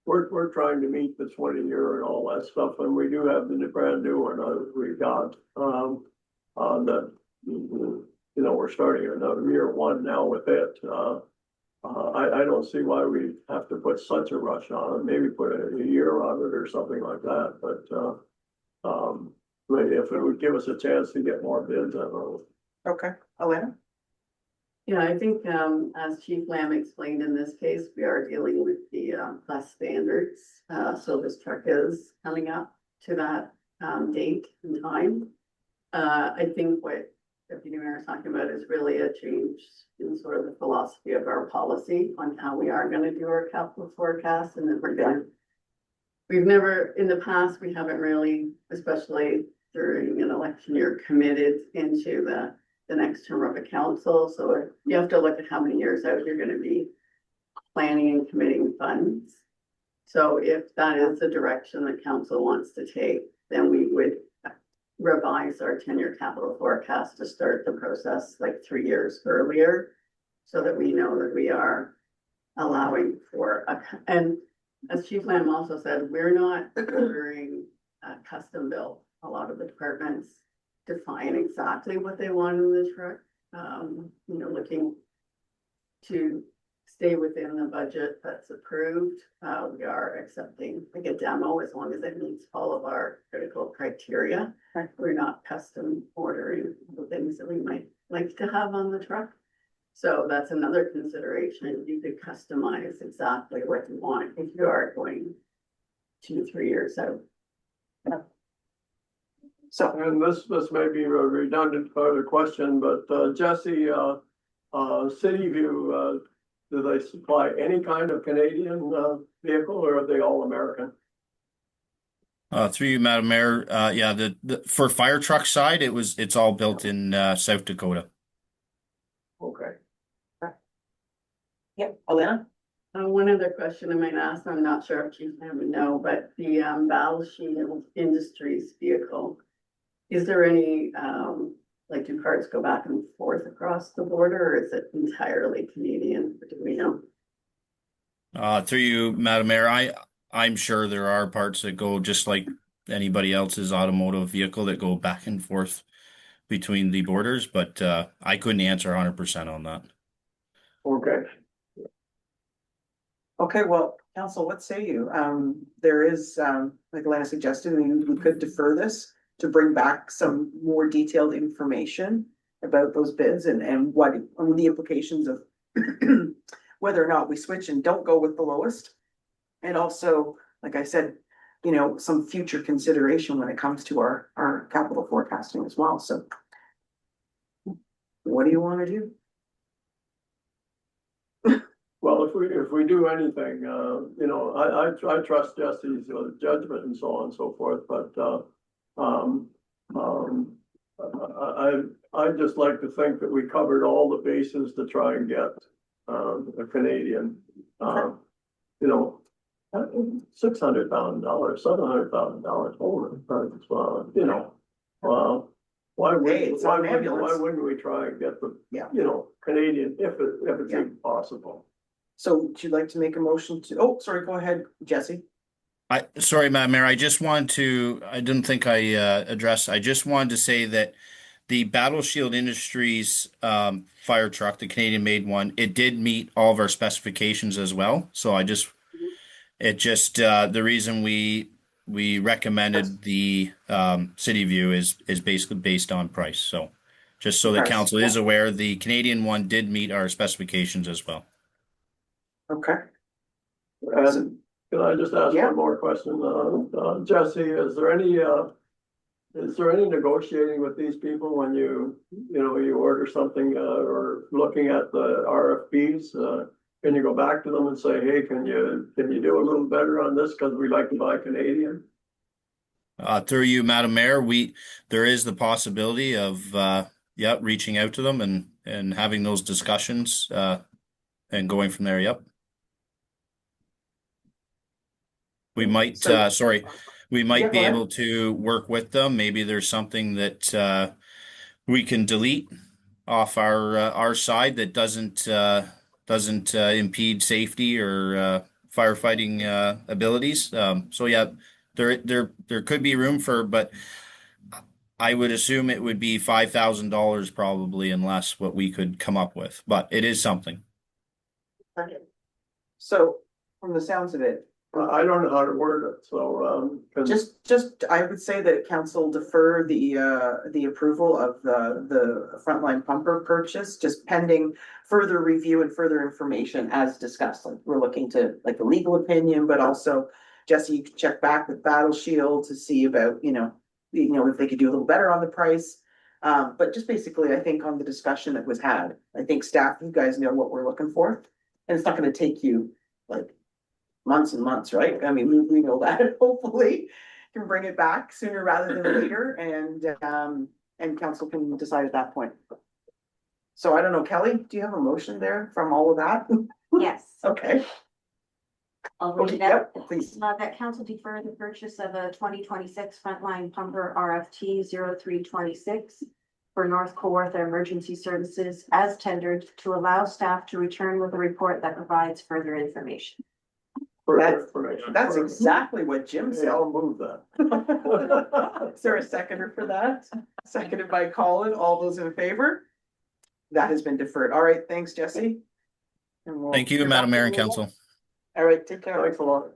we're trying to meet the 20-year and all that stuff, and we do have the brand new one we got, that, we're starting another year one now with it. I don't see why we have to put such a rush on it, maybe put a year on it or something like that, but, maybe if it would give us a chance to get more bids, I don't know. Okay, Elena? Yeah, I think, as Chief Lamb explained in this case, we are dealing with the, class standards. So this truck is coming up to that, date and time. I think what Deputy Mayor is talking about is really a change in sort of the philosophy of our policy on how we are gonna do our capital forecast, and then we've never, in the past, we haven't really, especially during an election year, committed into the next term of a council. So you have to look at how many years out you're gonna be planning and committing funds. So if that is the direction the council wants to take, then we would revise our 10-year capital forecast to start the process like 3 years earlier, so that we know that we are allowing for and as Chief Lamb also said, we're not ordering custom built. A lot of the departments define exactly what they want in the truck, looking to stay within the budget that's approved. We are accepting like a demo as long as it meets all of our critical criteria. We're not custom ordering the things that we might like to have on the truck. So that's another consideration. You could customize exactly what you want if you are going 2-3 years out. So, And this may be a redundant part of the question, but Jesse, City View, do they supply any kind of Canadian vehicle, or are they all American? Through you, Madam Mayor, yeah, the for fire truck side, it's all built in South Dakota. Okay. yeah, Elena? One other question I might ask, I'm not sure if Chief Lamb would know, but the Battle Shield Industries vehicle, is there any, like do carts go back and forth across the border, or is it entirely Canadian? Do we know? Through you, Madam Mayor, I'm sure there are parts that go just like anybody else's automotive vehicle that go back and forth between the borders, but I couldn't answer 100% on that. Okay. Okay, well, council, what say you? There is, like Elena suggested, we could defer this to bring back some more detailed information about those bids and what the implications of whether or not we switch and don't go with the lowest. And also, like I said, some future consideration when it comes to our capital forecasting as well. So what do you want to do? Well, if we do anything, I trust Jesse's judgment and so on and so forth, but I just like to think that we covered all the bases to try and get a Canadian, $600,000, $700,000 over, why wouldn't we try and get the, Canadian if it's even possible? So would you like to make a motion to, oh, sorry, go ahead, Jesse. Sorry, Madam Mayor, I just wanted to, I didn't think I addressed, I just wanted to say that the Battle Shield Industries fire truck, the Canadian made one, it did meet all of our specifications as well. So the reason we recommended the City View is basically based on price. So just so the council is aware, the Canadian one did meet our specifications as well. Okay. And can I just ask one more question? Jesse, is there any negotiating with these people when you order something or looking at the RFPs? Can you go back to them and say, hey, can you do a little better on this because we like to buy Canadian? Through you, Madam Mayor, there is the possibility of yeah, reaching out to them and having those discussions, and going from there. Yep. We might, So- we Yeah, might go be ahead. able to work with them. Maybe there's something that, we can delete off our side that doesn't impede safety or, firefighting, abilities. So yeah, there could be room for, but I would assume it would be $5,000 probably, unless what we could come up with, but it is something. So, from the sounds of it, I don't know how to word it, so, 'cause I would say that council defer the approval of the frontline pumper purchase, just pending further review and further information as discussed. Like, we're looking to, like, a legal opinion, but also, Jesse, you can check back with Battle Shield to see about, if they could do a little better on the price. But just basically, I think on the discussion that was had, I think staff, you guys know what we're looking for. And it's not gonna take you like months and months, right? I mean, we know that, hopefully can bring it back sooner rather than later, and council can decide at that point. So I don't know, Kelly, do you have a motion there from all of that? Yes. Okay, I'll okay, read yep, that. please. That council defer the purchase of a 2026 frontline pumper RFT 0326 for North Kawartha Emergency Services as tendered to allow staff to return with a report that provides further information. further information. That's exactly what Jim Yeah, said. I'll move that. Is there a seconder for that? Seconded by Colin. All those in favor? That has been deferred. All right, thanks, Jesse. And we'll Thank you, hear Madam back Mayor from and you. Council. All right, take care. Thanks a lot.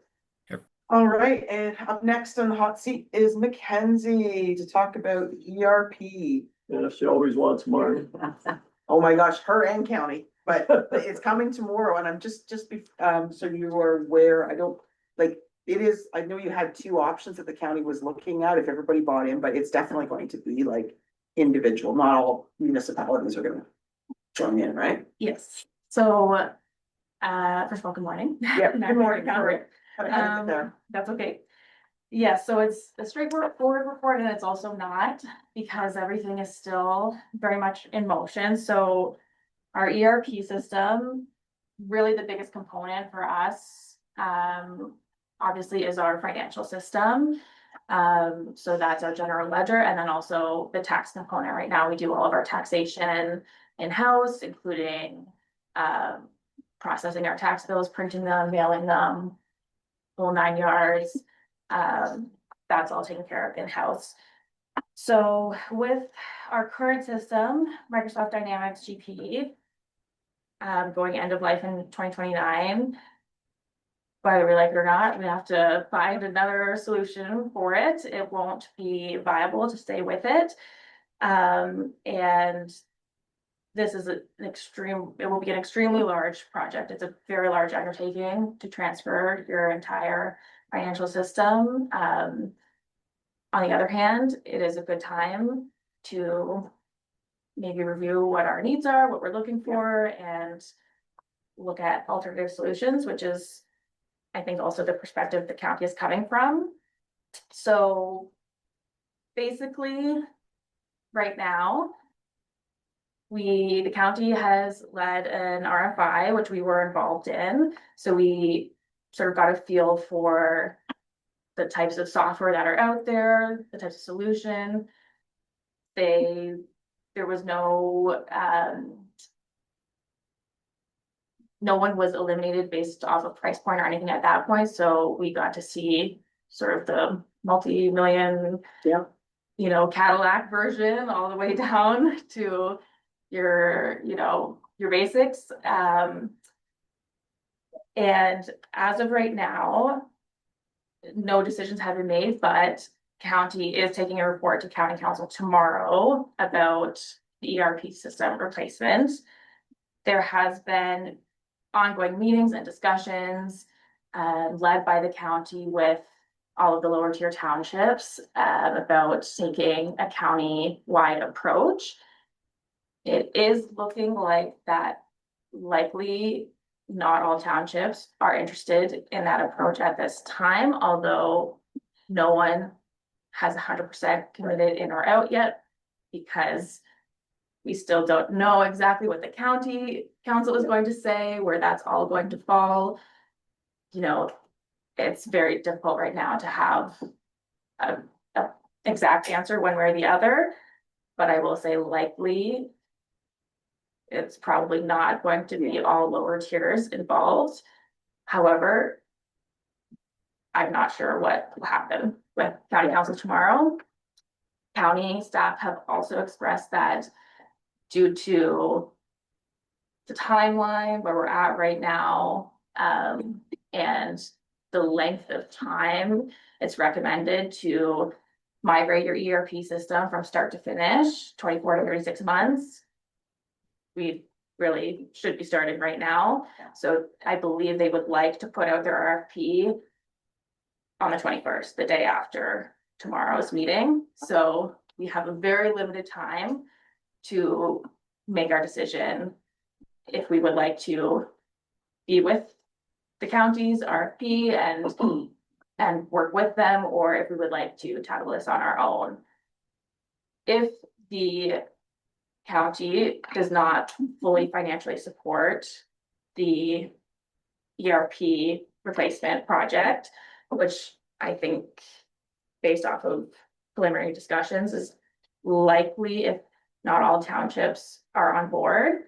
All right, and up next on the hot seat is Mackenzie to talk about ERP. Yeah, she always wants money. Oh my gosh, her and county, but it's coming tomorrow and I'm so you are aware, it is, I know you had two options that the county was looking at if everybody bought in, but it's definitely going to be like individual, not all municipalities are gonna join in, right? Yes, so, first of all, good morning. Yeah, good morning, sorry. That's okay. Yeah, so it's a straightforward report and it's also not, because everything is still very much in motion, so our ERP system, really the biggest component for us, obviously is our financial system. So that's our general ledger, and then also the tax component. Right now, we do all of our taxation in-house, including processing our tax bills, printing them, mailing them, whole 9 yards. That's all taken care of in-house. So with our current system, Microsoft Dynamics GP, going end of life in 2029, whether we like it or not, we have to find another solution for it. It won't be viable to stay with it. And this is it will be an extremely large project. It's a very large undertaking to transfer your entire financial system. On the other hand, it is a good time to maybe review what our needs are, what we're looking for, and look at alternative solutions, which is, I think, also the perspective the county is coming from. So basically, right now, the county has led an RFI, which we were involved in. So we sort of got a feel for the types of software that are out there, the types of solution. There was no one was eliminated based off of price point or anything at that point. So we got to see sort of the multi-million, Cadillac version all the way down to your basics. And as of right now, no decisions have been made, but county is taking a report to county council tomorrow about the ERP system replacement. There has been ongoing meetings and discussions led by the county with all of the lower tier townships about taking a county-wide approach. It is looking like that likely not all townships are interested in that approach at this time, although no one has 100% committed in or out yet, because We still don't know exactly what the county council is going to say, where that's all going to fall. You know, it's very difficult right now to have a exact answer one way or the other. But I will say likely it's probably not going to be all lower tiers involved. However, I'm not sure what will happen with county council tomorrow. County staff have also expressed that due to the timeline where we're at right now, and the length of time it's recommended to migrate your ERP system from start to finish, 24 to 36 months. We really should be starting right now. So I believe they would like to put out their RFP on the 21st, the day after tomorrow's meeting. So we have a very limited time to make our decision if we would like to be with the county's RFP and work with them, or if we would like to tackle this on our own. If the county does not fully financially support the ERP replacement project, which I think based off of preliminary discussions is likely, if not all townships are on board,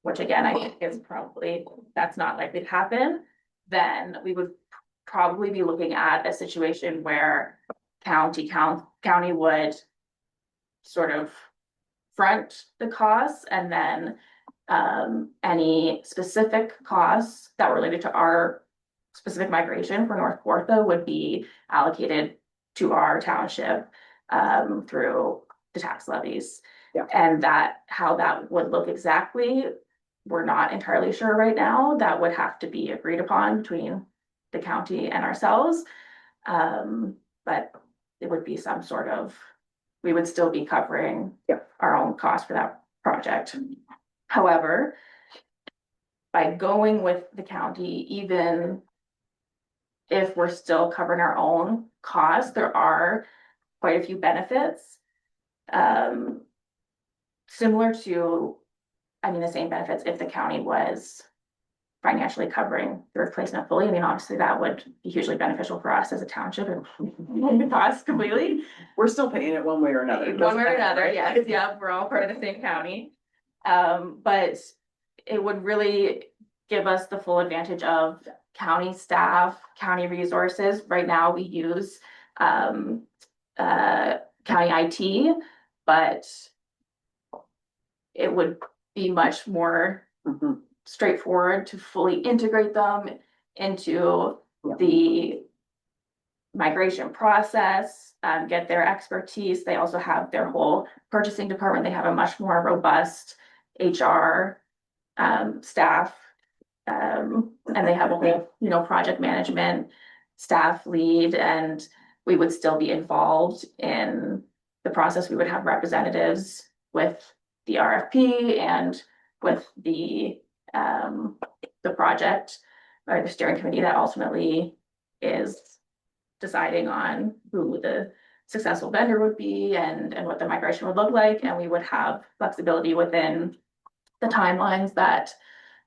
which again, I think is probably, that's not likely to happen, then we would probably be looking at a situation where county would sort of front the costs, and then any specific costs that were related to our specific migration for North Kawartha would be allocated to our township through the tax levies. Yeah. And that, how that would look exactly, we're not entirely sure right now. That would have to be agreed upon between the county and ourselves. But it would be some sort of, we would still be covering our own cost for that project. However, by going with the county, even if we're still covering our own costs, there are quite a few benefits. Similar to, I mean, the same benefits if the county was financially covering the replacement fully. I mean, obviously that would be hugely beneficial for us as a township and the cost completely. We're still paying it one way or another. One way or another, yes, yeah, we're all part of the same county. But it would really give us the full advantage of county staff, county resources. Right now we use county IT, but it would be much more straightforward to fully integrate them into the migration process, get their expertise. They also have their whole purchasing department. They have a much more robust HR staff, and they have a whole, you know, project management staff lead, and we would still be involved in the process. We would have representatives with the RFP and with the project or the steering committee that ultimately is deciding on who the successful vendor would be and what the migration would look like. And we would have flexibility within the timelines that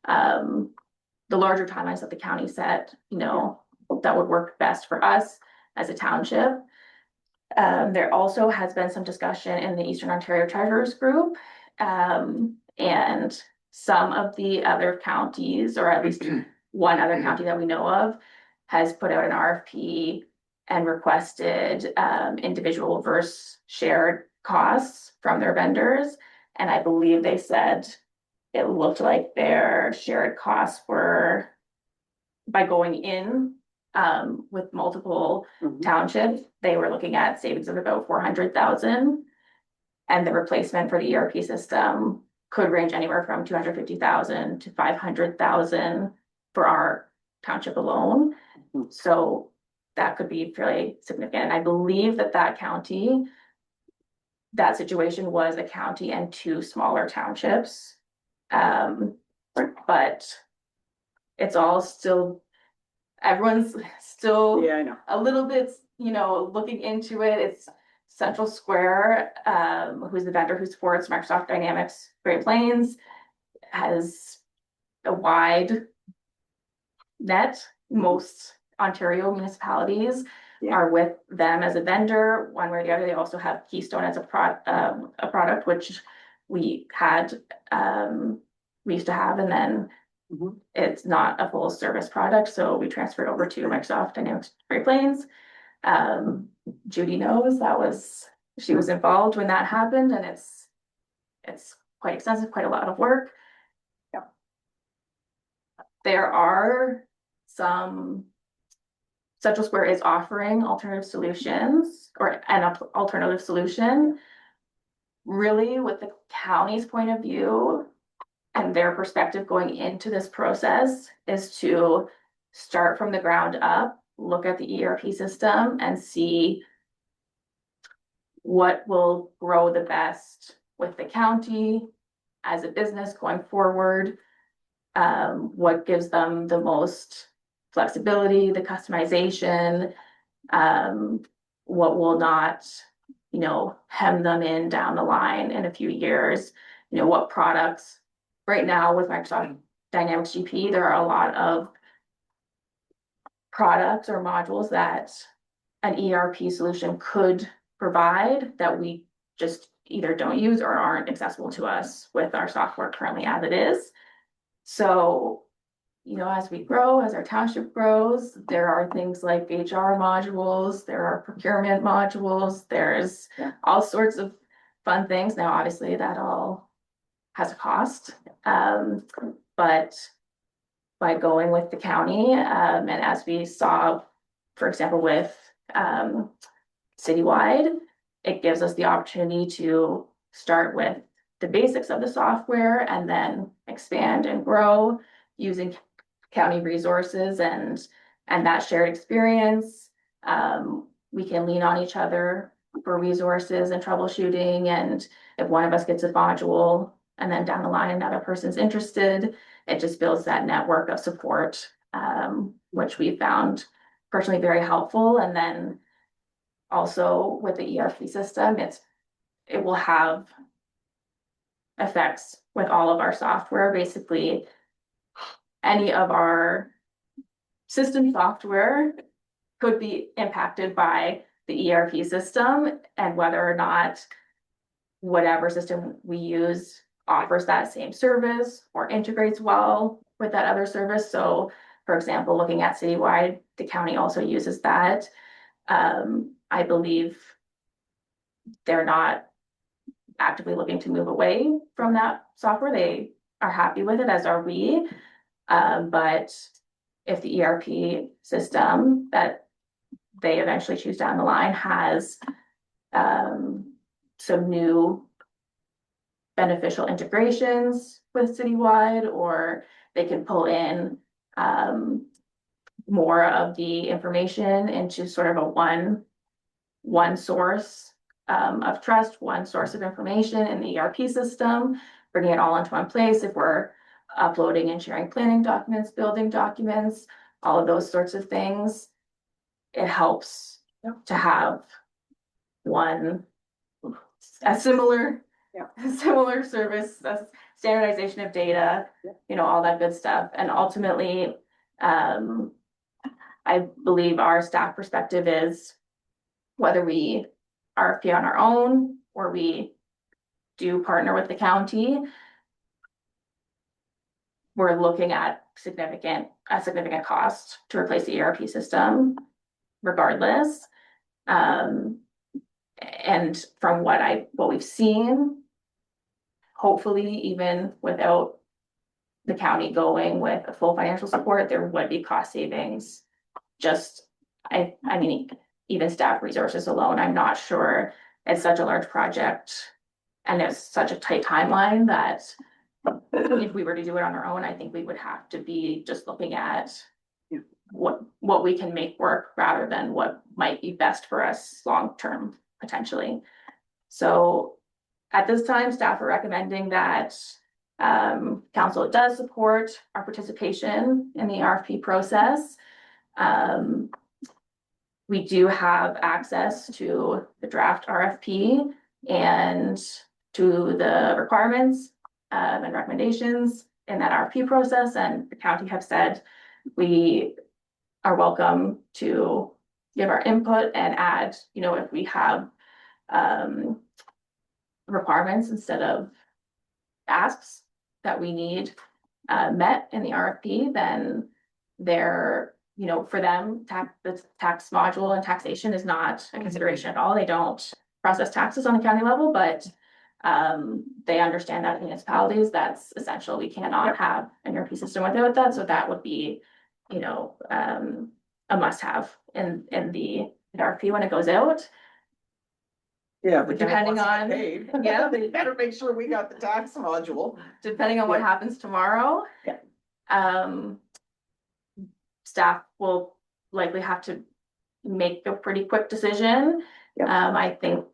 the larger timelines that the county set, you know, that would work best for us as a township. There also has been some discussion in the Eastern Ontario Treasurers Group, and some of the other counties, or at least one other county that we know of, has put out an RFP and requested individual versus shared costs from their vendors. And I believe they said it looked like their shared costs were, by going in with multiple townships, they were looking at savings of about 400,000. And the replacement for the ERP system could range anywhere from 250,000 to 500,000 for our township alone. So that could be fairly significant. I believe that county, that situation was a county and two smaller townships. But it's all still, everyone's still I know. a little bit, you know, looking into it. It's Central Square, who's the vendor who supports Microsoft Dynamics Great Plains, has a wide net. Most Ontario municipalities are with them as a vendor, one way or the other. They also have Keystone as a product, which we had, we used to have, and then it's not a full service product, so we transferred over to Microsoft Dynamics Great Plains. Judy knows she was involved when that happened, and it's quite extensive, quite a lot of work. There are some, Central Square is offering alternative solutions or an alternative solution. Really, with the county's point of view and their perspective going into this process is to start from the ground up, look at the ERP system and see what will grow the best with the county as a business going forward. What gives them the most flexibility, the customization, what will not, hem them in down the line in a few years, what products. Right now with Microsoft Dynamics GP, there are a lot of products or modules that an ERP solution could provide that we just either don't use or aren't accessible to us with our software currently as it is. So, as we grow, as our township grows, there are things like HR modules, there are procurement modules, there's all sorts of fun things. Now, obviously, that all has a cost. But by going with the county, and as we saw, for example, with Citywide, it gives us the opportunity to start with the basics of the software and then expand and grow using county resources and that shared experience. We can lean on each other for resources and troubleshooting, and if one of us gets a module and then down the line another person's interested, it just builds that network of support, which we found personally very helpful. And then also with the ERP system, it will have effects with all of our software. Basically, any of our system software could be impacted by the ERP system, and whether or not whatever system we use offers that same service or integrates well with that other service. So, for example, looking at Citywide, the county also uses that. I believe they're not actively looking to move away from that software. They are happy with it, as are we. But if the ERP system that they eventually choose down the line has some new beneficial integrations with Citywide, or they can pull in more of the information into sort of a one source of trust, one source of information in the ERP system, bringing it all into one place. If we're uploading and sharing planning documents, building documents, all of those sorts of things, it helps to have a similar service, a standardization of data, all that good stuff. And ultimately, I believe our staff perspective is whether we RFP on our own or we do partner with the county, we're looking at a significant cost to replace the ERP system regardless. And from what we've seen, hopefully even without the county going with a full financial support, there would be cost savings. I mean, even staff resources alone, I'm not sure. It's such a large project and it's such a tight timeline that if we were to do it on our own, I think we would have to be just looking at what we can make work rather than what might be best for us long-term, potentially. So at this time, staff are recommending that council does support our participation in the RFP process. we do have access to the draft RFP and to the requirements and recommendations in that RFP process, and the county have said we are welcome to give our input and add, you know, if we have requirements instead of asks that we need met in the RFP, then they're, you know, for them, the tax module and taxation is not a consideration at all. They don't process taxes on a county level, but they understand that in municipalities, that's essential. We cannot have an ERP system without that, so that would be, you know, a must-have in the RFP when it goes out. Yeah, but Depending on- yeah, they better make sure we got the tax module. Depending on what Yeah. happens tomorrow. Yeah. Staff will likely have to make a pretty quick decision. Yeah. I think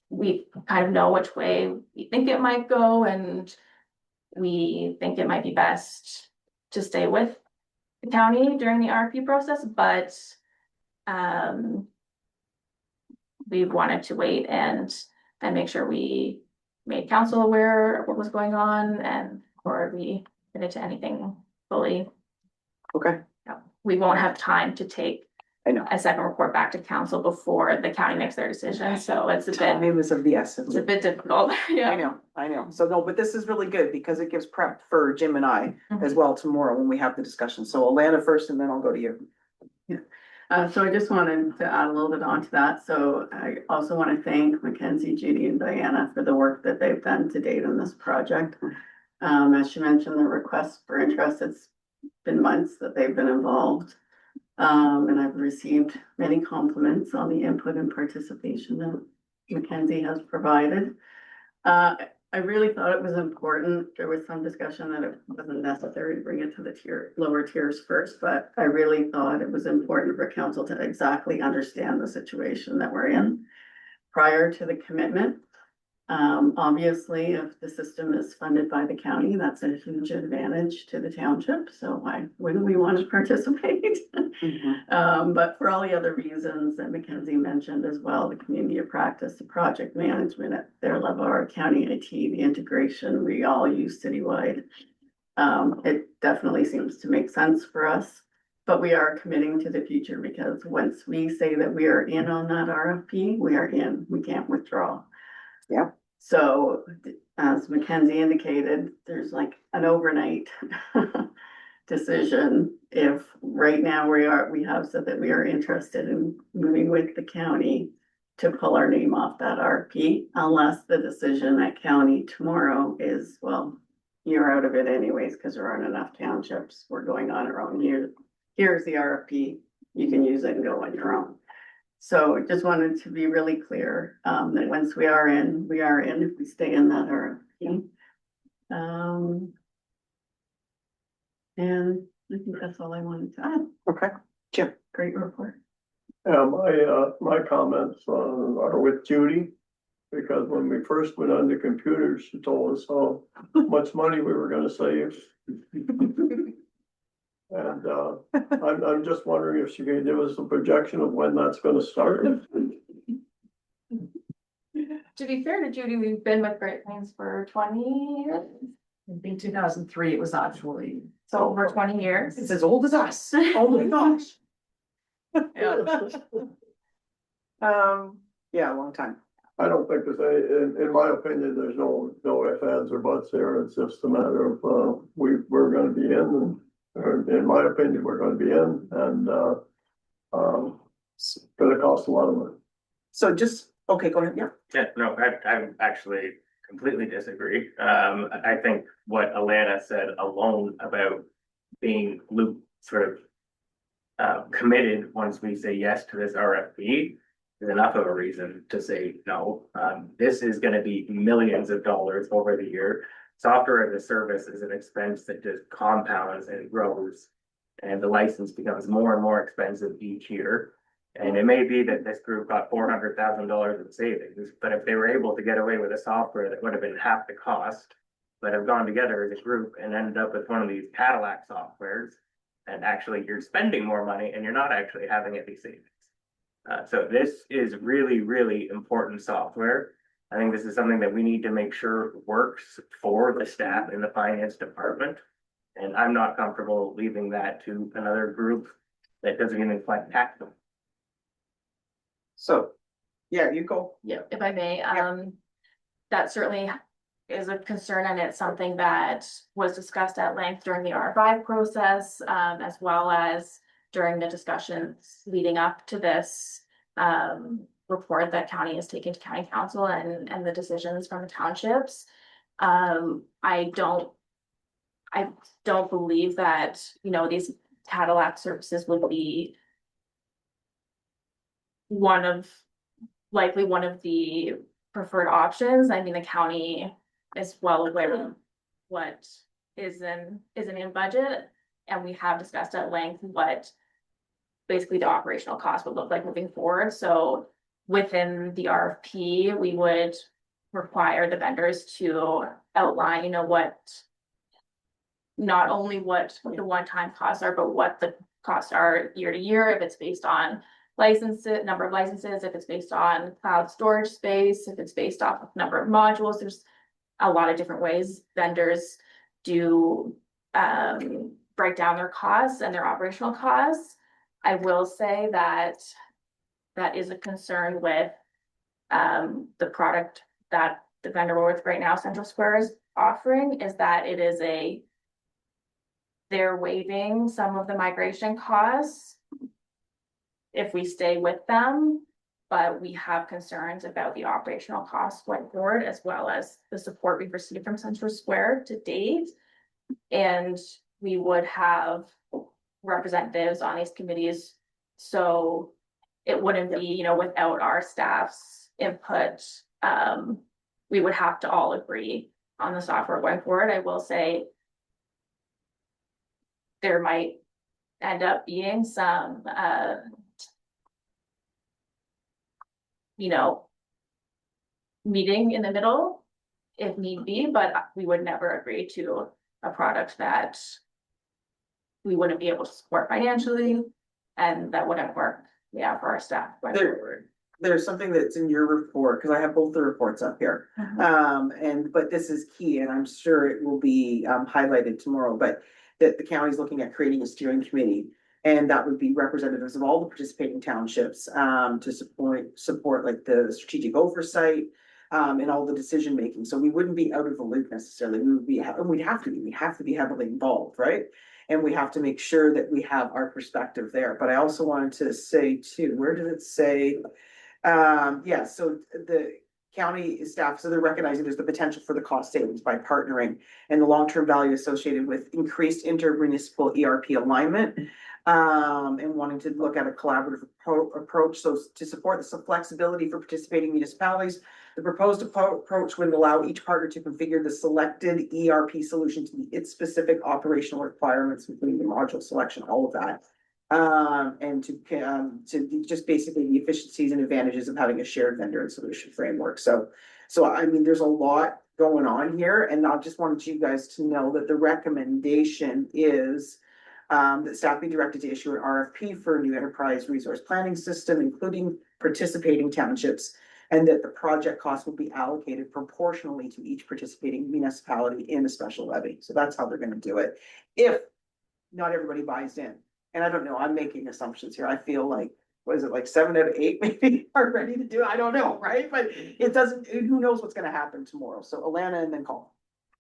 we kind of know which way we think it might go, and we think it might be best to stay with the county during the RFP process, but we wanted to wait and make sure we made council aware of what was going on, and before we get into anything fully. Okay, We won't have time to take I know. a second report back to council before the county makes their decision, so it's a bit, Time is of the essence. it's a bit difficult, yeah. I know. So no, but this is really good because it gives prep for Jim and I as well tomorrow when we have the discussion. So Alana first and then I'll go to you. So I just wanted to add a little bit onto that. So I also want to thank Mackenzie, Judy, and Diana for the work that they've done to date on this project. As she mentioned, the request for interest, it's been months that they've been involved. And I've received many compliments on the input and participation that Mackenzie has provided. I really thought it was important. There was some discussion that it wasn't necessary to bring it to the lower tiers first, but I really thought it was important for council to exactly understand the situation that we're in prior to the commitment. Obviously, if the system is funded by the county, that's a huge advantage to the township. So why wouldn't we want to participate? But for all the other reasons that Mackenzie mentioned as well, the community of practice, the project management at their level, our county IT, the integration we all use citywide. It definitely seems to make sense for us, but we are committing to the future because once we say that we are in on that RFP, we are in, we can't withdraw. Yeah. So as Mackenzie indicated, there's like an overnight decision. If right now we have said that we are interested in moving with the county to pull our name off that RFP, unless the decision at county tomorrow is, well, you're out of it anyways, because there aren't enough townships. We're going on our own. Here's the RFP. You can use it and go on your own. So I just wanted to be really clear, that once we are in, if we stay in that RFP. And I think that's all I wanted to add. Okay, Jim. Great report. My comments are with Judy. Because when we first went on the computers, she told us how much money we were gonna save. And I'm just wondering if she can give us a projection of when that's gonna start. To be fair to Judy, we've been with Great Plains for 20 years, I think 2003, it was actually. so over 20 years. It's as old as us. Oh my gosh. Yeah, a long time. I don't think in my opinion, there's no ifs, ands, or buts here. It's just a matter of, we're gonna be in, and in my opinion, we're gonna be in, and it's gonna cost a lot of money. So just, okay, go ahead, yeah. Yeah, no, I actually completely disagree. I think what Alana said alone about being sort of committed once we say yes to this RFP is enough of a reason to say no. This is gonna be millions of dollars over the year. Software as a service is an expense that just compounds and grows, and the license becomes more and more expensive each year. And it may be that this group got $400,000 in savings, but if they were able to get away with a software that would have been half the cost, but have gone together as a group and ended up with one of these Cadillac softwares, and actually you're spending more money and you're not actually having any savings. So this is really, really important software. I think this is something that we need to make sure works for the staff in the finance department. And I'm not comfortable leaving that to another group that doesn't even quite pack them. So, yeah, you go. Yeah, if I may, Yeah. that certainly is a concern, and it's something that was discussed at length during the R5 process, as well as during the discussions leading up to this report that county has taken to county council and the decisions from the townships. I don't believe that, you know, these Cadillac services would be likely one of the preferred options. I mean, the county is well aware of what isn't in budget, and we have discussed at length what basically the operational cost would look like moving forward. So within the RFP, we would require the vendors to outline, you know, not only what the one-time costs are, but what the costs are year to year, if it's based on licenses, number of licenses, if it's based on cloud storage space, if it's based off of number of modules. There's a lot of different ways vendors do break down their costs and their operational costs. I will say that that is a concern with the product that the vendor we're with right now, Central Square, is offering, is that they're waiving some of the migration costs if we stay with them, but we have concerns about the operational costs going forward, as well as the support we've received from Central Square to date. And we would have representatives on these committees, so it wouldn't be, you know, without our staff's input, we would have to all agree on the software going forward. I will say there might end up being some, you know, meeting in the middle if need be, but we would never agree to a product that we wouldn't be able to support financially, and that wouldn't work, yeah, for our staff going forward. There's something that's in your report, because I have both the reports up here. But this is key, and I'm sure it will be highlighted tomorrow, but that the county's looking at creating a steering committee. And that would be representatives of all the participating townships to support like the strategic oversight and all the decision making. So we wouldn't be out of the loop necessarily. We would be, and we'd have to be heavily involved, right? And we have to make sure that we have our perspective there. But I also wanted to say too, where did it say? Yeah, so the county staff, so they're recognizing there's the potential for the cost savings by partnering and the long-term value associated with increased intermunicipal ERP alignment. And wanting to look at a collaborative approach. So to support the flexibility for participating municipalities, the proposed approach would allow each partner to configure the selected ERP solution to meet its specific operational requirements, including the module selection, all of that. And to just basically the efficiencies and advantages of having a shared vendor and solution framework. So I mean, there's a lot going on here, and I just wanted you guys to know that the recommendation is that staff be directed to issue an RFP for a new enterprise resource planning system, including participating townships, and that the project cost will be allocated proportionally to each participating municipality in a special levy. So that's how they're going to do it. If not everybody buys in, and I don't know, I'm making assumptions here. I feel like, what is it, like 7 out of 8 maybe are ready to do it? I don't know, right? But it doesn't, who knows what's going to happen tomorrow. So Alana and then Colin.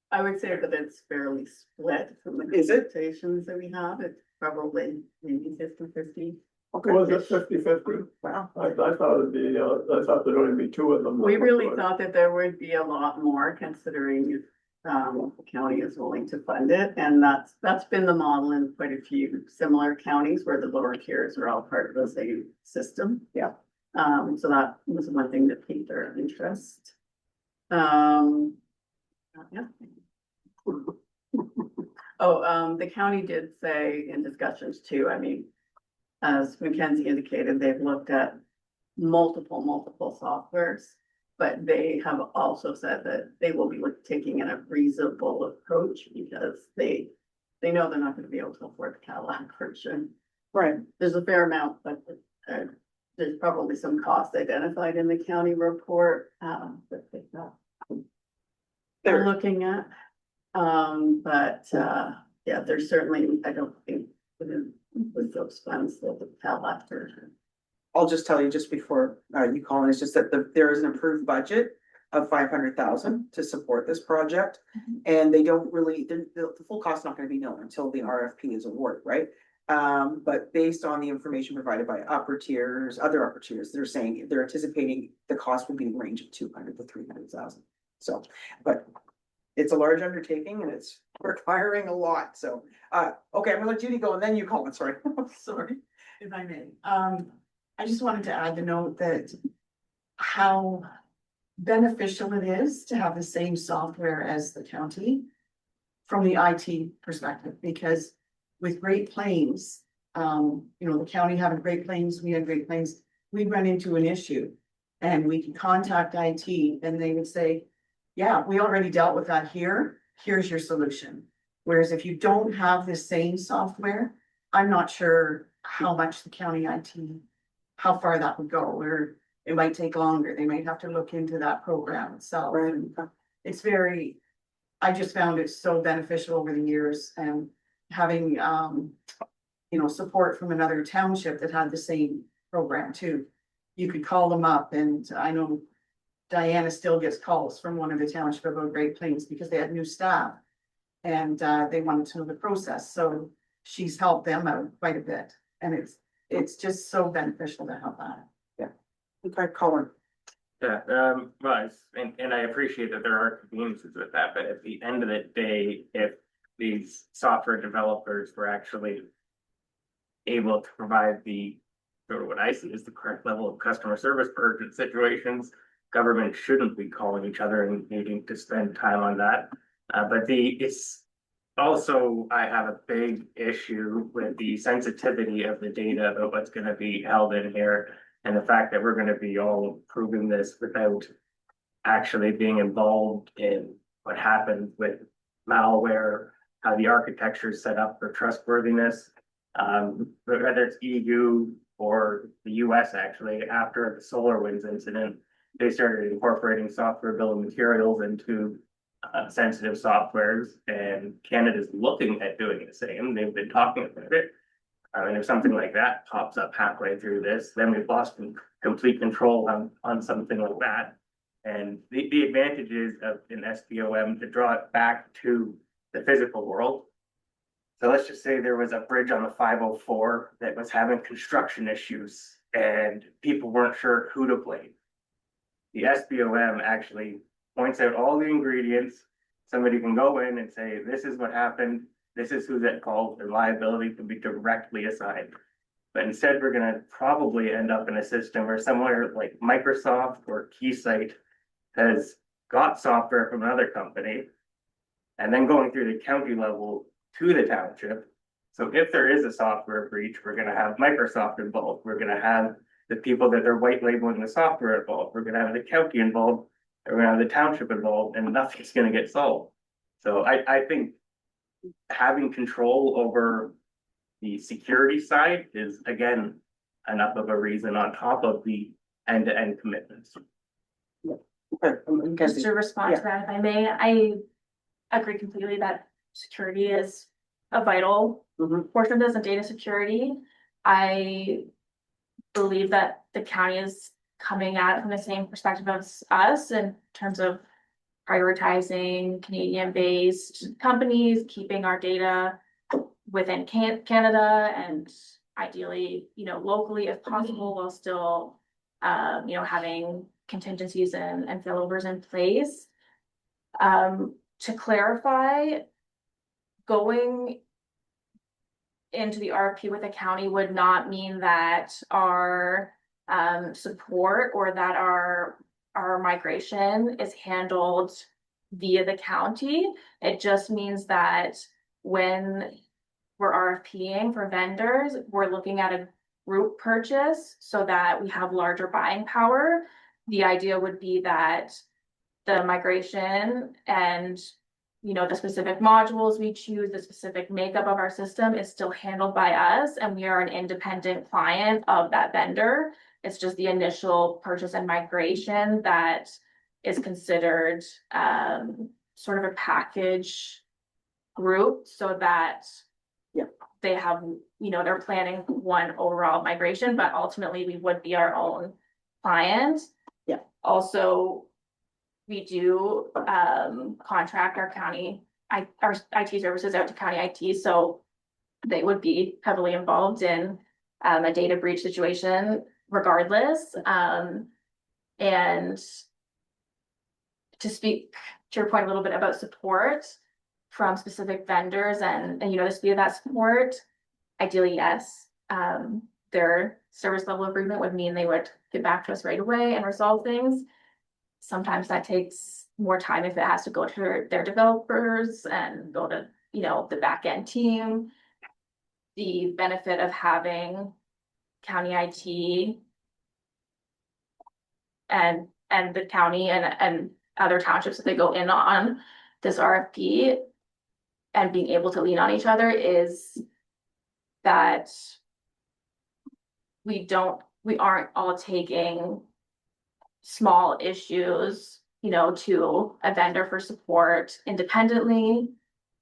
I would say that it's fairly split from the Is it? expectations that we have. It's probably maybe 50-50. Okay. Was it 50-50? Wow. I thought it'd be, I thought there'd only be 2 of them. We really thought that there would be a lot more, considering if the county is willing to fund it. And that's been the model in quite a few similar counties where the lower tiers are all part of the same system. Yeah. So that was one thing that piqued our interest. Yeah. The county did say in discussions too, I mean, as Mackenzie indicated, they've looked at multiple softwares, but they have also said that they will be taking in a reasonable approach because they know they're not going to be able to afford the Cadillac version. Right. There's a fair amount, but there's probably some costs identified in the county report, that they're looking at. Yeah, there's certainly, I don't think with those funds that the tell after. I'll just tell you just before you call in, it's just that there is an approved budget of 500,000 to support this project. And they don't really, the full cost is not gonna be known until the RFP is awarded, right? But based on the information provided by other upper tiers, they're saying, they're anticipating the cost would be in the range of 200 to 300,000. So, but it's a large undertaking and it's requiring a lot, so, okay, I'm gonna let Judy go and then you call it, sorry. Sorry, if I may. I just wanted to add the note that how beneficial it is to have the same software as the county from the IT perspective, because with Great Plains, the county having Great Plains, we had Great Plains, we run into an issue and we can contact IT and they would say, yeah, we already dealt with that here. Here's your solution. Whereas if you don't have the same software, I'm not sure how much the county IT, how far that would go, or it might take longer. They might have to look into that program itself. And it's I just found it so beneficial over the years, and having, support from another township that had the same program too. You could call them up, and I know Diana still gets calls from one of the township about Great Plains because they had new staff and they wanted to know the process. So she's helped them out quite a bit, and it's just so beneficial to have that. Okay, Colin. Yeah, and I appreciate that there are conveniences with that, but at the end of the day, if these software developers were actually able to provide the, sort of what I see as the correct level of customer service for urgent situations, government shouldn't be calling each other and needing to spend time on that. It's also, I have a big issue with the sensitivity of the data about what's going to be held in here. And the fact that we're going to be all proving this without actually being involved in what happens with malware, how the architecture is set up for trustworthiness, whether it's EU or the US, actually, after the SolarWinds incident, they started incorporating software bill of materials into sensitive softwares, and Canada's looking at doing the same. They've been talking about it. And if something like that pops up halfway through this, then we've lost complete control on something like that. And the advantages of an SBOM, to draw it back to the physical world. So let's just say there was a bridge on the 504 that was having construction issues and people weren't sure who to blame. The SBOM actually points out all the ingredients. Somebody can go in and say, this is what happened. This is who's at fault, and liability can be directly assigned. But instead, we're going to probably end up in a system where somewhere like Microsoft or Keysight has got software from another company and then going through the county level to the township. So if there is a software breach, we're going to have Microsoft involved. We're going to have the people that are white labeling the software involved. We're going to have the county involved. We're going to have the township involved, and nothing's going to get solved. So I think having control over the security side is, again, enough of a reason on top of the end-to-end commitments. Okay. Just to respond to that, if I may, I agree completely that security is a vital portion of this, and data security. I believe that the county is coming at it from the same perspective as us in terms of prioritizing Canadian-based companies, keeping our data within Canada, and ideally, locally if possible, while still, having contingencies and failovers in place. To clarify, going into the RFP with the county would not mean that our support or that our migration is handled via the county. It just means that when we're RFPing for vendors, we're looking at a group purchase so that we have larger buying power. The idea would be that the migration and the specific modules we choose, the specific makeup of our system is still handled by us, and we are an independent client of that vendor. It's just the initial purchase and migration that is considered sort of a package group so that they have, they're planning one overall migration, but ultimately we would be our own client. Yeah. Also, we do contract our county, our IT services out to county IT, so they would be heavily involved in a data breach situation regardless. And to speak to your point a little bit about support from specific vendors and the speed of that support, ideally, yes. Their service level agreement would mean they would get back to us right away and resolve things. Sometimes that takes more time if it has to go to their developers and go to, the back end team. The benefit of having county IT and the county and other townships that they go in on this RFP and being able to lean on each other is that we aren't all taking small issues, to a vendor for support independently.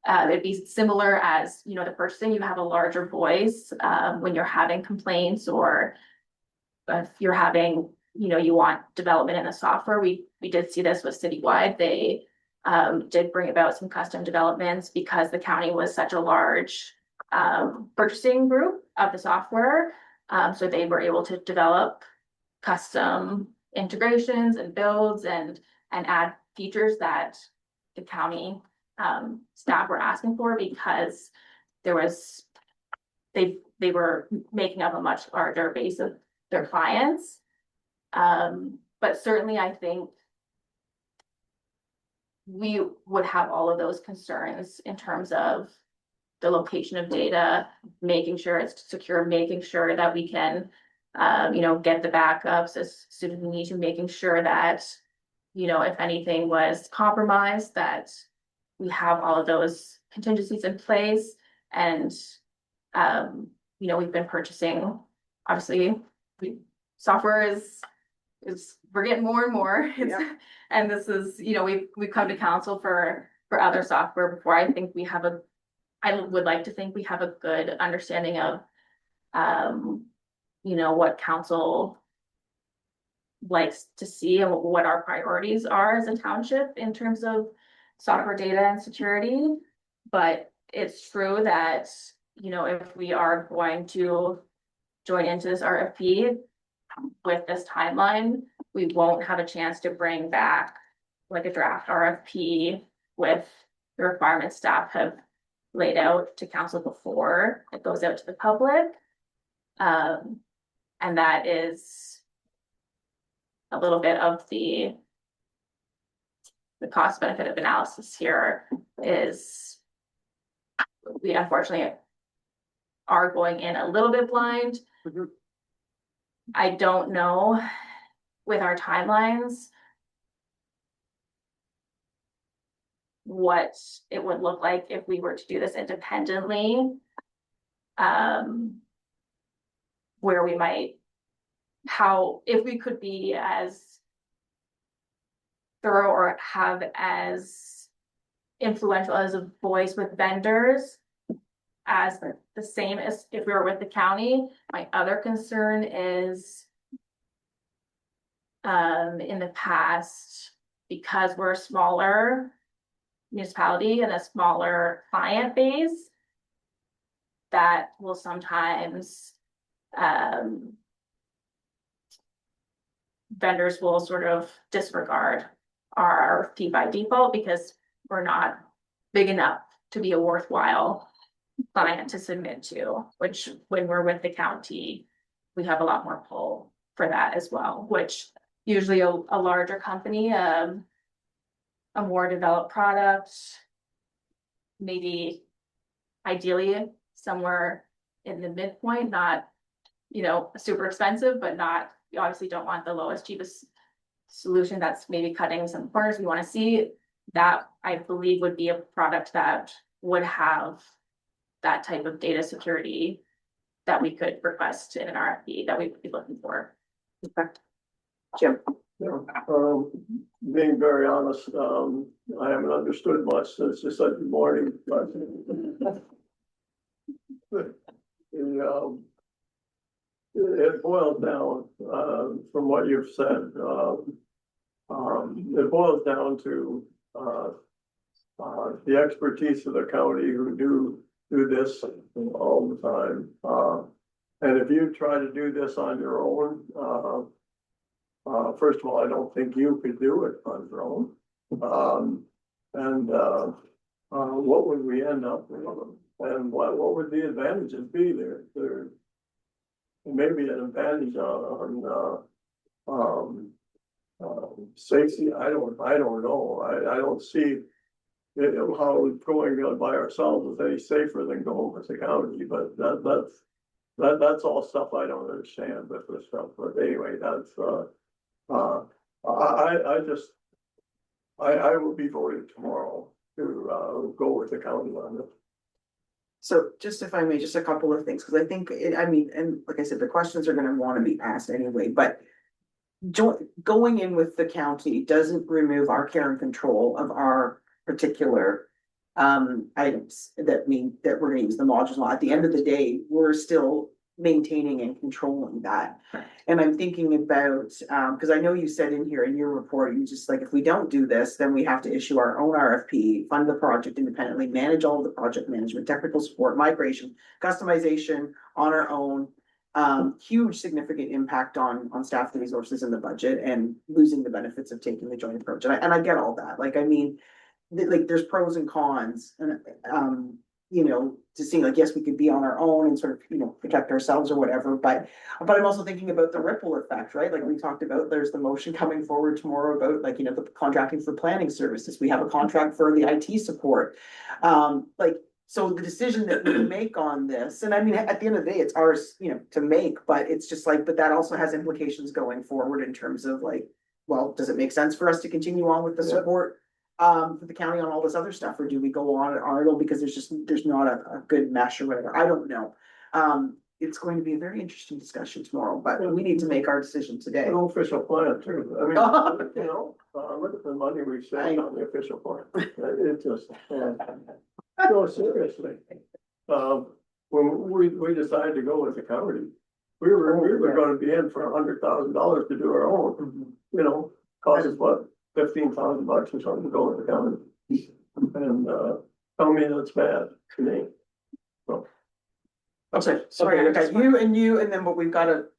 It'd be similar as, the purchasing, you have a larger voice when you're having complaints or if you're having, you want development in the software. We did see this with Citywide. They did bring about some custom developments because the county was such a large purchasing group of the software. So they were able to develop custom integrations and builds and add features that the county staff were asking for because they were making up a much larger base of their clients. But certainly I think we would have all of those concerns in terms of the location of data, making sure it's secure, making sure that we can, get the backups as soon as we need to, making sure that, if anything was compromised, that we have all of those contingencies in place. And, we've been purchasing, obviously, software is we're getting more and more. And this is, we've come to council for other software before. I would like to think we have a good understanding of, what council likes to see and what our priorities are as a township in terms of software data and security. But it's true that, if we are going to join into this RFP with this timeline, we won't have a chance to bring back like a draft RFP with the requirements staff have laid out to council before it goes out to the public. And that is a little bit of the cost benefit of analysis here is we unfortunately are going in a little bit blind. I don't know with our timelines what it would look like if we were to do this independently. Where we might, if we could be as thorough or have as influential as a voice with vendors as the same as if we were with the county. My other concern is in the past, because we're a smaller municipality and a smaller client base, that will sometimes vendors will sort of disregard our RFP by default because we're not big enough to be a worthwhile client to submit to, which when we're with the county, we have a lot more pull for that as well, which usually a larger company, a more developed product, maybe ideally somewhere in the midpoint, not, super expensive, but not, you obviously don't want the lowest, cheapest solution that's maybe cutting some corners. We want to see that, I believe, would be a product that would have that type of data security that we could request in an RFP that we would be looking for. Jim? Yeah, being very honest, I haven't understood much since the Sunday morning, but. It boils down, from what you've said, it boils down to, the expertise of the county who do this all the time. And if you try to do this on your own, first of all, I don't think you could do it on your own. What would we end up with? And what would the advantages be there may be an advantage on safety. I don't know. I don't see how going by ourselves is any safer than going with the county, but that's all stuff I don't understand with this stuff. But anyway, that's I will be voting tomorrow to go with the county on it. So just if I may, just a couple of things, because I think, and like I said, the questions are gonna wanna be asked anyway, but going in with the county doesn't remove our care and control of our particular items that we're gonna use the modules on. At the end of the day, we're still maintaining and controlling that. And I'm thinking about, because I know you said in here in your report, you just like, if we don't do this, then we have to issue our own RFP, fund the project independently, manage all of the project management, technical support, migration, customization on our own. Huge significant impact on staff resources in the budget and losing the benefits of taking the joint approach. And I get all that. Like, I mean, like there's pros and cons and, to see like, yes, we could be on our own and sort of, protect ourselves or whatever, but I'm also thinking about the ripple effect, right? Like we talked about, there's the motion coming forward tomorrow about like, the contracting for planning services. We have a contract for the IT support. So the decision that we make on this, and I mean, at the end of the day, it's ours, to make, but it's just like, but that also has implications going forward in terms of like, well, does it make sense for us to continue on with the support for the county on all this other stuff, or do we go on Arnold because there's not a good mesh or whatever? I don't know. It's going to be a very interesting discussion tomorrow, but we need to make our decision today. An official plan too. I mean, look at the money we've saved on the official plan. It just, no, seriously. When we decided to go with the county, we were gonna be in for $100,000 to do our own, cost us what, $15,000 or something to go with the county. And, tell me that's bad to me. So. Okay, sorry, okay, you, and then what we've got to.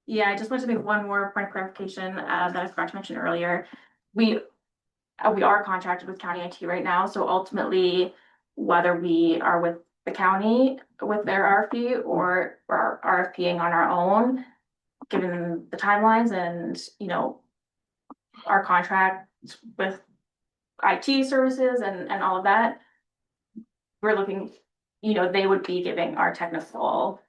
Yeah, I just wanted to make one more point of clarification, that I forgot to mention earlier. We are contracted with county IT right now, so ultimately, whether we are with the county with their RFP or are RFPing on our own, given the timelines and, our contract with IT services and all of that, we're looking, they would be giving our technical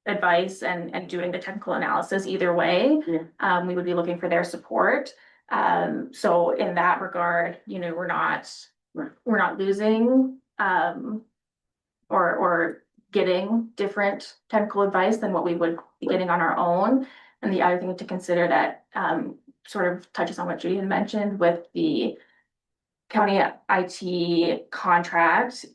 advice and doing the technical analysis either way. Yeah. We would be looking for their support. So in that regard, we're not losing or getting different technical advice than what we would be getting on our own. And the other thing to consider that sort of touches on what Judy had mentioned with the county IT contract,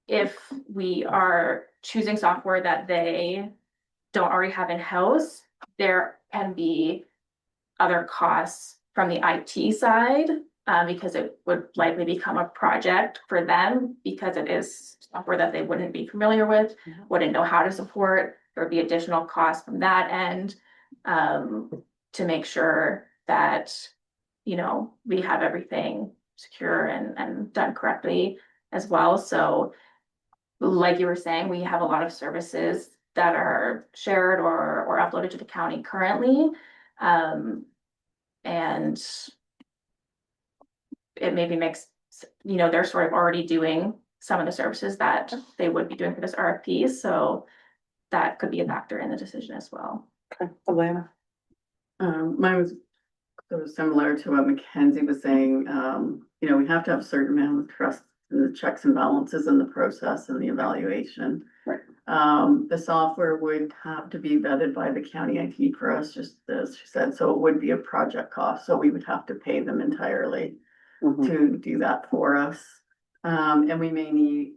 if we are choosing software that they don't already have in-house, there can be other costs from the IT side, because it would likely become a project for them because it is software that they wouldn't be familiar with, wouldn't know how to support. There would be additional costs from that end, to make sure that, we have everything secure and done correctly as well. So like you were saying, we have a lot of services that are shared or uploaded to the county currently. And it maybe makes, they're sort of already doing some of the services that they would be doing for this RFP. So that could be a factor in the decision as well. Okay, Alana. Mine was sort of similar to what Mackenzie was saying. We have to have a certain amount of trust in the checks and balances in the process and the evaluation. Right. The software would have to be vetted by the county IT for us, just as she said, so it would be a project cost, so we would have to pay them entirely to do that for us. And we may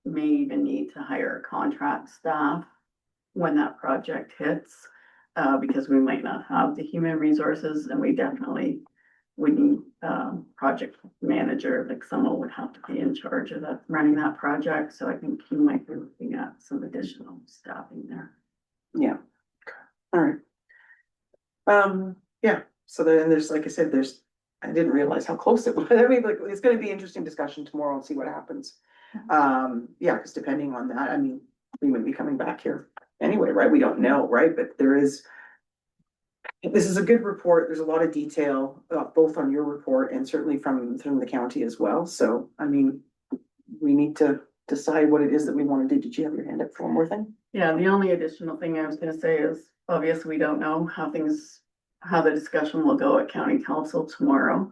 even need to hire contract staff when that project hits, because we might not have the human resources, and we definitely would need, project manager, like someone would have to be in charge of that, running that project, so I think you might be looking at some additional staffing there. Yeah, all right. Yeah, so then there's, like I said, I didn't realize how close it was. I mean, like, it's gonna be interesting discussion tomorrow and see what happens. Yeah, because depending on that, I mean, we might be coming back here anyway, right? We don't know, right? But this is a good report. There's a lot of detail, both on your report and certainly from the county as well. So, I mean, we need to decide what it is that we want to do. Did you have your hand up for one more thing? Yeah, the only additional thing I was gonna say is, obviously, we don't know how the discussion will go at county council tomorrow.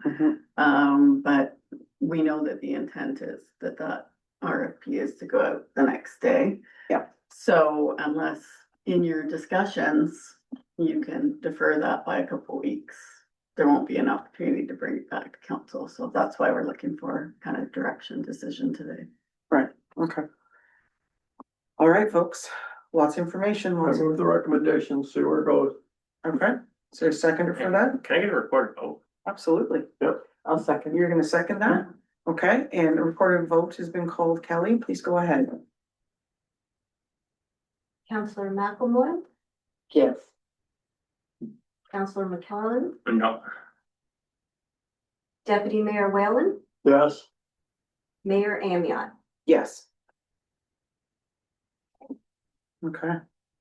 But we know that the intent is that RFP is to go out the next day. Yeah. So unless in your discussions, you can defer that by a couple weeks, there won't be an opportunity to bring it back to council. So that's why we're looking for kind of direction decision today. Right, okay. All right, folks, lots of information. I move the recommendation, see where it goes. Okay, is there a seconder for that? Can I get a recorded vote? Absolutely. Yep. I'll second. You're gonna second that? Okay, and a recorded vote has been called. Kelly, please go ahead. Councillor McElmoy, Yes. Councillor McClellan, No. Deputy Mayor Whalen, Yes, Mayor Amiot. Yes. Okay,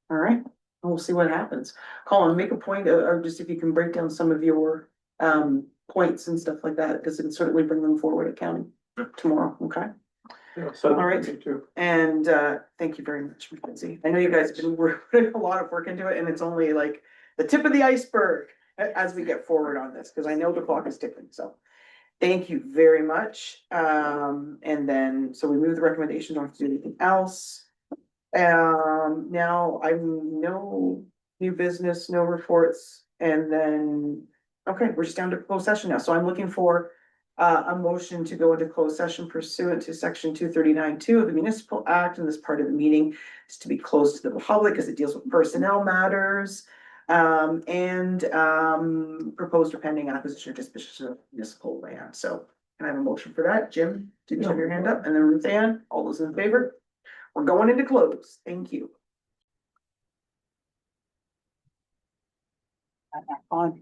all right, we'll see what happens. Colin, make a point, or just if you can break down some of your points and stuff like that, because it can certainly bring them forward at county tomorrow, okay? yeah, so All right. me too. And thank you very much, Mackenzie. I know you guys have been putting a lot of work into it, and it's only like the tip of the iceberg as we get forward on this, because I know the clock is ticking, so. Thank you very much. And then, so we move the recommendation, don't have to do anything else. Now no new business, no reports, and then, okay, we're just down to closed session now. So I'm looking for a motion to go into closed session pursuant to section 239(2) of the Municipal Act, and this part of the meeting is to be closed to the public as it deals with personnel matters. And proposed or pending acquisition or disposition of municipal land. So can I have a motion for that? Jim, did you have your hand up? And then Ruth Ann, all those in favor? We're going into close. Thank you. On.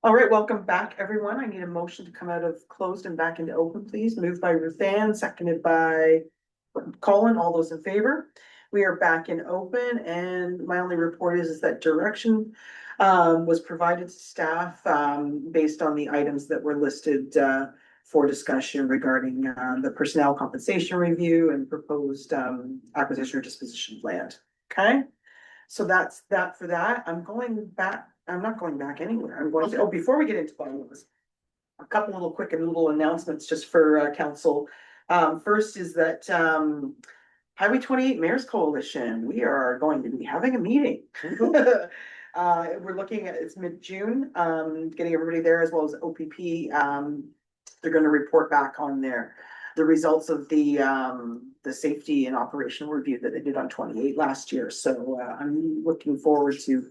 All right, welcome back, everyone. I need a motion to come out of closed and back into open, please. Moved by Ruth Ann, seconded by Colin. All those in favor? We are back in open, and my only report is that direction was provided to staff based on the items that were listed for discussion regarding the personnel compensation review and proposed acquisition or disposition of land. Okay, so that's that for that. I'm going back. I'm not going back anywhere. I'm going to, before we get into bylaws, a couple little quick and little announcements just for council. First is that Highway 28 Mayor's Coalition, we are going to be having a meeting. We're looking at, it's mid-June, getting everybody there as well as OPP. They're going to report back on the results of the safety and operational review that they did on 28 last year. So I'm looking forward to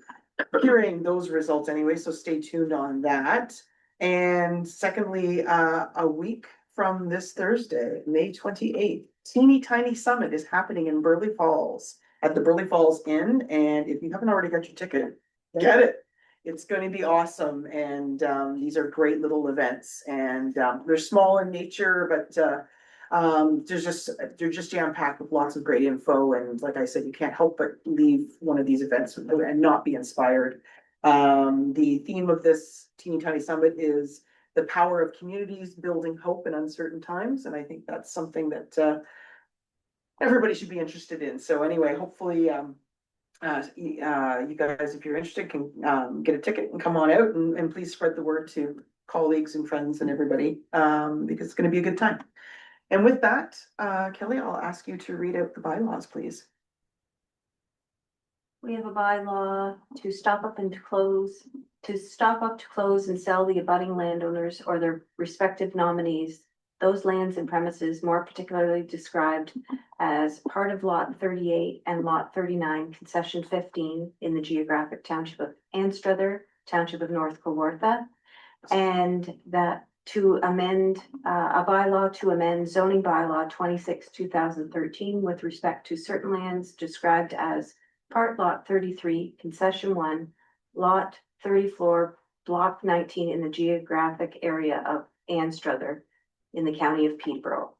hearing those results anyway, so stay tuned on that. And secondly, a week from this Thursday, May 28th, Teeny Tiny Summit is happening in Burleigh Falls at the Burleigh Falls Inn. And if you haven't already got your ticket, get it. It's going to be awesome. And these are great little events, and they're small in nature, but they're just jam-packed with lots of great info. And like I said, you can't help but leave one of these events and not be inspired. The theme of this Teeny Tiny Summit is the power of communities building hope in uncertain times. And I think that's something that everybody should be interested in. So anyway, hopefully you guys, if you're interested, can get a ticket and come on out, and please spread the word to colleagues and friends and everybody, because it's going to be a good time. And with that, Kelly, I'll ask you to read out the bylaws, please. We have a bylaw to stop up and to close and sell the abutting landowners or their respective nominees those lands and premises more particularly described as part of lot 38 and lot 39, concession 15 in the geographic township of Anstruther, Township of North Kawartha, and that to amend a bylaw to amend zoning bylaw 26, 2013 with respect to certain lands described as part lot 33, concession 1, lot 34, block 19 in the geographic area of Anstruther in the county of Peterborough.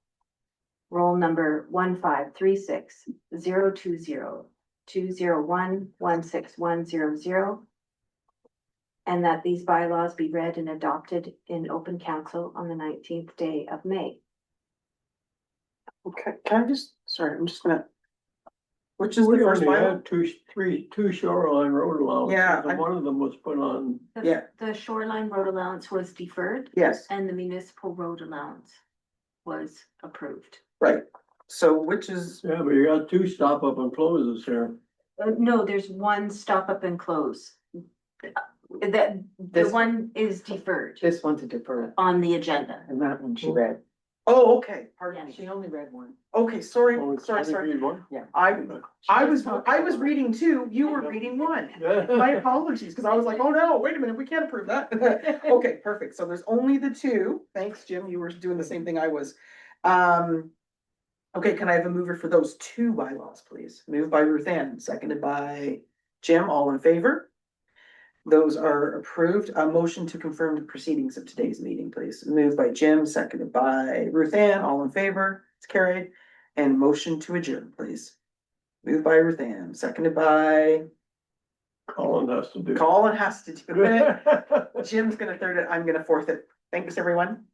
Roll number 153602020116100. And that these bylaws be read and adopted in open council on the 19th day of May. Okay, can I just, sorry, I'm just gonna. Which is the We first only bylaw? had two shoreline road allowances, Yeah, and one of them was put on. Yeah. The shoreline road allowance was deferred Yes, and the municipal road allowance was approved. right. So which is, Yeah, but you got two stop up and closes here. No, there's one stop up and close. That, the This- one is deferred This one's a deferred, on the agenda. and that one she read. oh, okay, pardon me. She only read one. Okay, sorry, Oh, sorry. can you read one? I was reading two, you were reading one. My apologies, because I was like, oh no, wait a minute, we can't approve that. Okay, perfect. So there's only the two. Thanks, Jim. You were doing the same thing I was. Okay, can I have a mover for those two bylaws, please? Moved by Ruth Ann, seconded by Jim, all in favor? Those are approved. A motion to confirm the proceedings of today's meeting, please. Moved by Jim, seconded by Ruth Ann, all in favor? It's carried. And motion to adjourn, please. Moved by Ruth Ann, seconded by Colin has to do. Colin has to do it. Jim's gonna third it. I'm gonna fourth it. Thanks, everyone.